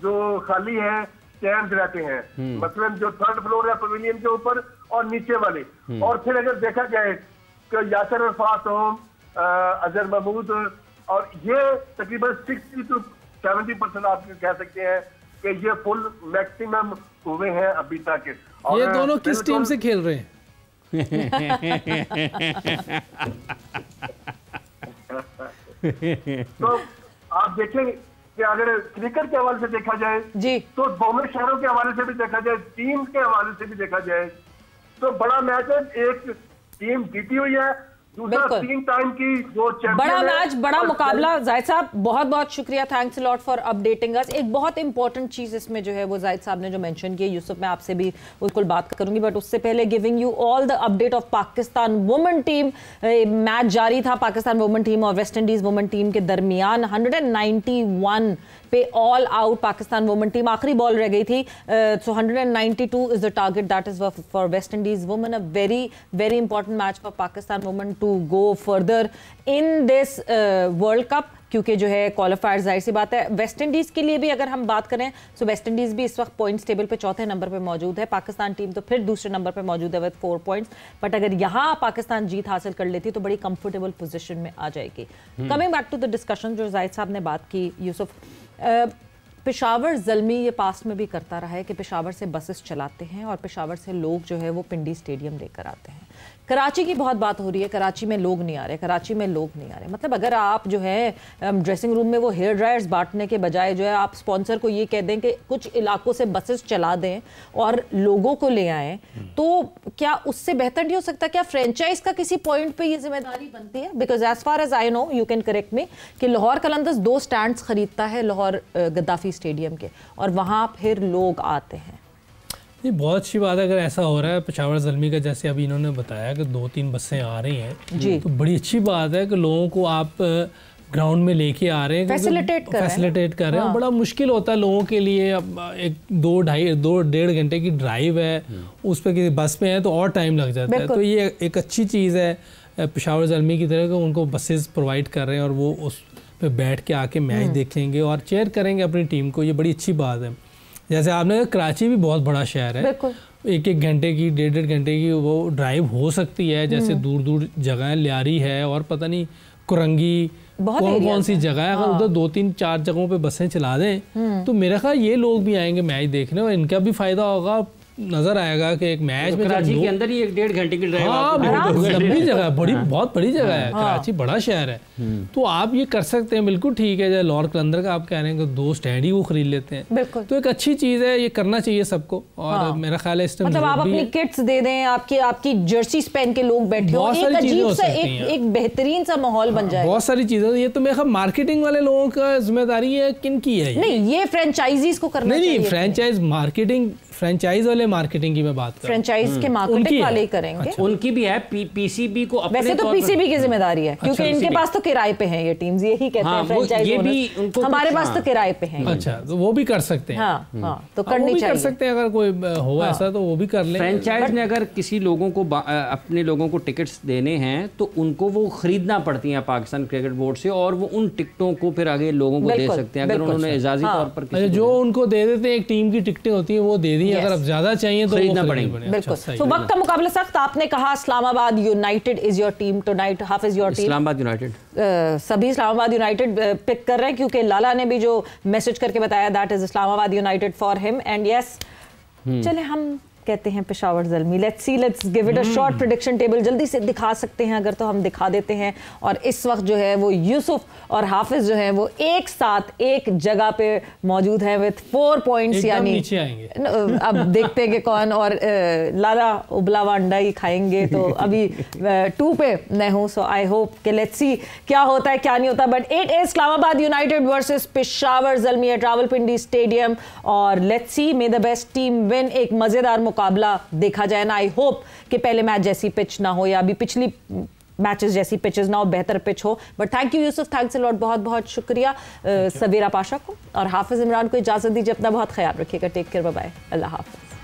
जो खाली है स्टैंड रहते हैं। मतलब जो 3rd फ्लोर है पवेलियन के ऊपर और नीचे वाले। और फिर अगर देखा जाए तो यासर अरफात हो, अजहर महमूद, और ये तकरीबन 60 to 70% आप कह सकते हैं कि ये फुल मैक्सिमम हुए हैं अभी तक। ये दोनों किस टीम से खेल रहे हैं? तो आप देखेंगे कि अगर क्रिकेट के हवाले से देखा जाए जी, तो दोनों शहरों के हवाले से भी देखा जाए, टीम के हवाले से भी देखा जाए तो बड़ा मैच है। एक टीम जीती हुई है, दूसरा 3 टाइम की जो बड़ा मैच, बड़ा मुकाबला। जाहिद साहब बहुत बहुत शुक्रिया, thanks a lot for updating us. एक बहुत इंपॉर्टेंट चीज इसमें जो है वो जाहिद साहब ने जो मेंशन की, यूसुफ मैं आपसे भी बिल्कुल बात करूंगी, बट उससे पहले giving you all the update of Pakistan women team. Match जारी था पाकिस्तान वुमेन टीम और वेस्ट इंडीज वुमेन टीम के दरमियान। 191 पे all out Pakistan women team, आखिरी बॉल रह गई थी। So 192 is the target that is for West Indies women. A very very important match for Pakistan women to go further in this world cup, क्योंकि जो है क्वालिफायर जाहिर सी बात है। वेस्ट इंडीज़ के लिए भी अगर हम बात करें तो वेस्ट इंडीज़ भी इस वक्त पॉइंट्स टेबल पे 4थे नंबर पे मौजूद है। पाकिस्तान टीम तो फिर दूसरे नंबर पे मौजूद है विद 4 पॉइंट्स। बट अगर यहाँ पाकिस्तान जीत हासिल कर लेती तो बड़ी कंफर्टेबल पोजीशन में आ जाएगी। Coming back to the discussion जो जाहिद साहब ने बात की, यूसुफ, पेशावर ज़ल्मी ये पास्ट में भी करता रहा है कि पेशावर से बसेस चलाते हैं और पेशावर से लोग जो है वो पिंडी स्टेडियम लेकर आते हैं। कराची की बहुत बात हो रही है, कराची में लोग नहीं आ रहे, कराची में लोग नहीं आ रहे। मतलब अगर आप जो है ड्रेसिंग रूम में वो हेयर ड्रायर्स बांटने के बजाय जो है आप स्पॉन्सर को ये कह दें कि कुछ इलाकों से बसेस चला दें और लोगों को ले आएँ, तो क्या उससे बेहतर नहीं हो सकता? क्या फ्रेंचाइज का किसी पॉइंट पे ये जिम्मेदारी बनती है? Because as far as I know, you can correct me, कि लाहौर कलंदर्स 2 स्टैंड्स खरीदता है लाहौर गद्दाफी स्टेडियम के, और वहाँ फिर लोग आते हैं। ये बहुत अच्छी बात है अगर ऐसा हो रहा है। पेशावर ज़ल्मी का जैसे अभी इन्होंने बताया कि 2-3 बसें आ रही हैं, तो बड़ी अच्छी बात है कि लोगों को आप ग्राउंड में लेके आ रहे हैं, फैसिलिटेट कर रहे हैं। बड़ा मुश्किल होता है लोगों के लिए। अब एक 2-2.5 घंटे की ड्राइव है, उस पर किसी बस में है तो और टाइम लग जाता है। तो ये एक अच्छी चीज़ है पेशावर ज़ल्मी की तरह कि उनको बसेस प्रोवाइड कर रहे हैं और वो उस पे बैठ के आके मैच देखेंगे और चेयर करेंगे अपनी टीम को। ये बड़ी अच्छी बात है। जैसे आपने कहा, कराची भी बहुत बड़ा शहर है, 1-1 घंटे की 1.5 घंटे की वो ड्राइव हो सकती है। जैसे दूर दूर जगह लियारी है और पता नहीं कुरंगी, कौन सी जगह है, अगर उधर 2-3-4 जगहों पे बसें चला दें तो मेरा ख्याल ये लोग भी आएंगे मैच देखने और इनका भी फायदा होगा। नजर आएगा कि एक मैच में कराची के अंदर ही 1-1.5 घंटे की ड्राइव, लंबी जगह, बहुत बड़ी जगह है। कराची बड़ा शहर है, तो आप ये कर सकते हैं, बिल्कुल ठीक है। जैसे लाहौर कलंदर का आप कह रहे हैं कि 2 स्टैंड ही वो खरीद लेते हैं, तो एक अच्छी चीज है, ये करना चाहिए सबको। और मेरा ख्याल है इस टाइम मतलब आप अपनी किट्स दे दें, आपकी जर्सी पहन के लोग बैठे हो, एक अजीब सा एक बेहतरीन सा माहौल बन जाए। बहुत सारी चीजें। ये तो मेरे ख्याल मार्केटिंग वाले लोगों का जिम्मेदारी है, किन की है? नहीं, ये फ्रेंचाइजीज को करना चाहिए। नहीं, फ्रेंचाइज मार्केटिंग फ्रेंचाइज वाले मार्केटिंग की मैं बात कर रहा हूँ, फ्रेंचाइज के मार्केटिंग वाले ही करेंगे। उनकी भी है, पीसीबी को अपने वैसे तो पीसीबी की जिम्मेदारी है, क्योंकि इनके पास तो किराए पे हैं ये टीम्स, यही कहते हैं फ्रेंचाइज ओनर्स, हमारे पास तो किराए पे हैं। अच्छा, तो वो भी कर सकते हैं। हाँ, तो करनी चाहिए, कर सकते हैं, अगर कोई हो ऐसा तो वो भी कर लें। फ्रेंचाइज ने अगर किसी लोगों को अपने लोगों को टिकट्स देने हैं तो उनको वो खरीदना पड़ती हैं पाकिस्तान क्रिकेट बोर्ड से, और वो उन टिकटों को फिर आगे लोगों को दे सकते हैं अगर उन्होंने एजाजी तौर पर। जो उनको दे देते हैं, एक टीम की टिकटें होती हैं वो दे दी, अगर अब ज्यादा चाहिए तो खरीदना पड़ेगा। बिल्कुल। तो वक्त का मुकाबला सख्त। आपने कहा Islamabad United is your team tonight, Hafiz your team? Islamabad United, सभी इस्लामाबाद यूनाइटेड पिक कर रहे हैं, क्योंकि लाला ने भी जो मैसेज करके बताया that is Islamabad United for him. And yes, चले हम कहते हैं Peshawar Zalmi. Let's see, let's give it a short prediction table. जल्दी से दिखा सकते हैं अगर, तो हम दिखा देते हैं। और इस वक्त जो है वो यूसुफ और हाफिज जो है वो एक साथ एक जगह पे मौजूद है विद 4 पॉइंट्स, यानी नीचे आएंगे। अब देखते हैं कि कौन, और लाला उबला हुआ अंडा ही खाएंगे, तो अभी 2 पे मैं हूँ। सो आई होप कि लेट्स सी क्या होता है क्या नहीं होता। But it is Islamabad United versus Peshawar Zalmi at Rawalpindi stadium, और let's see, may the best team win. एक मजेदार मुकाबला देखा जाए ना। आई होप कि पहले मैच जैसी पिच ना हो, या अभी पिछली मैचेस जैसी पिचेस ना हो, बेहतर पिच हो। But thank you Yusuf, thanks a lot, बहुत बहुत शुक्रिया सवेरा पाशा को, और हाफिज इमरान को इजाजत दीजिए। अपना बहुत ख्याल रखिएगा। टेक केयर, बाय बाय, अल्लाह हाफिज।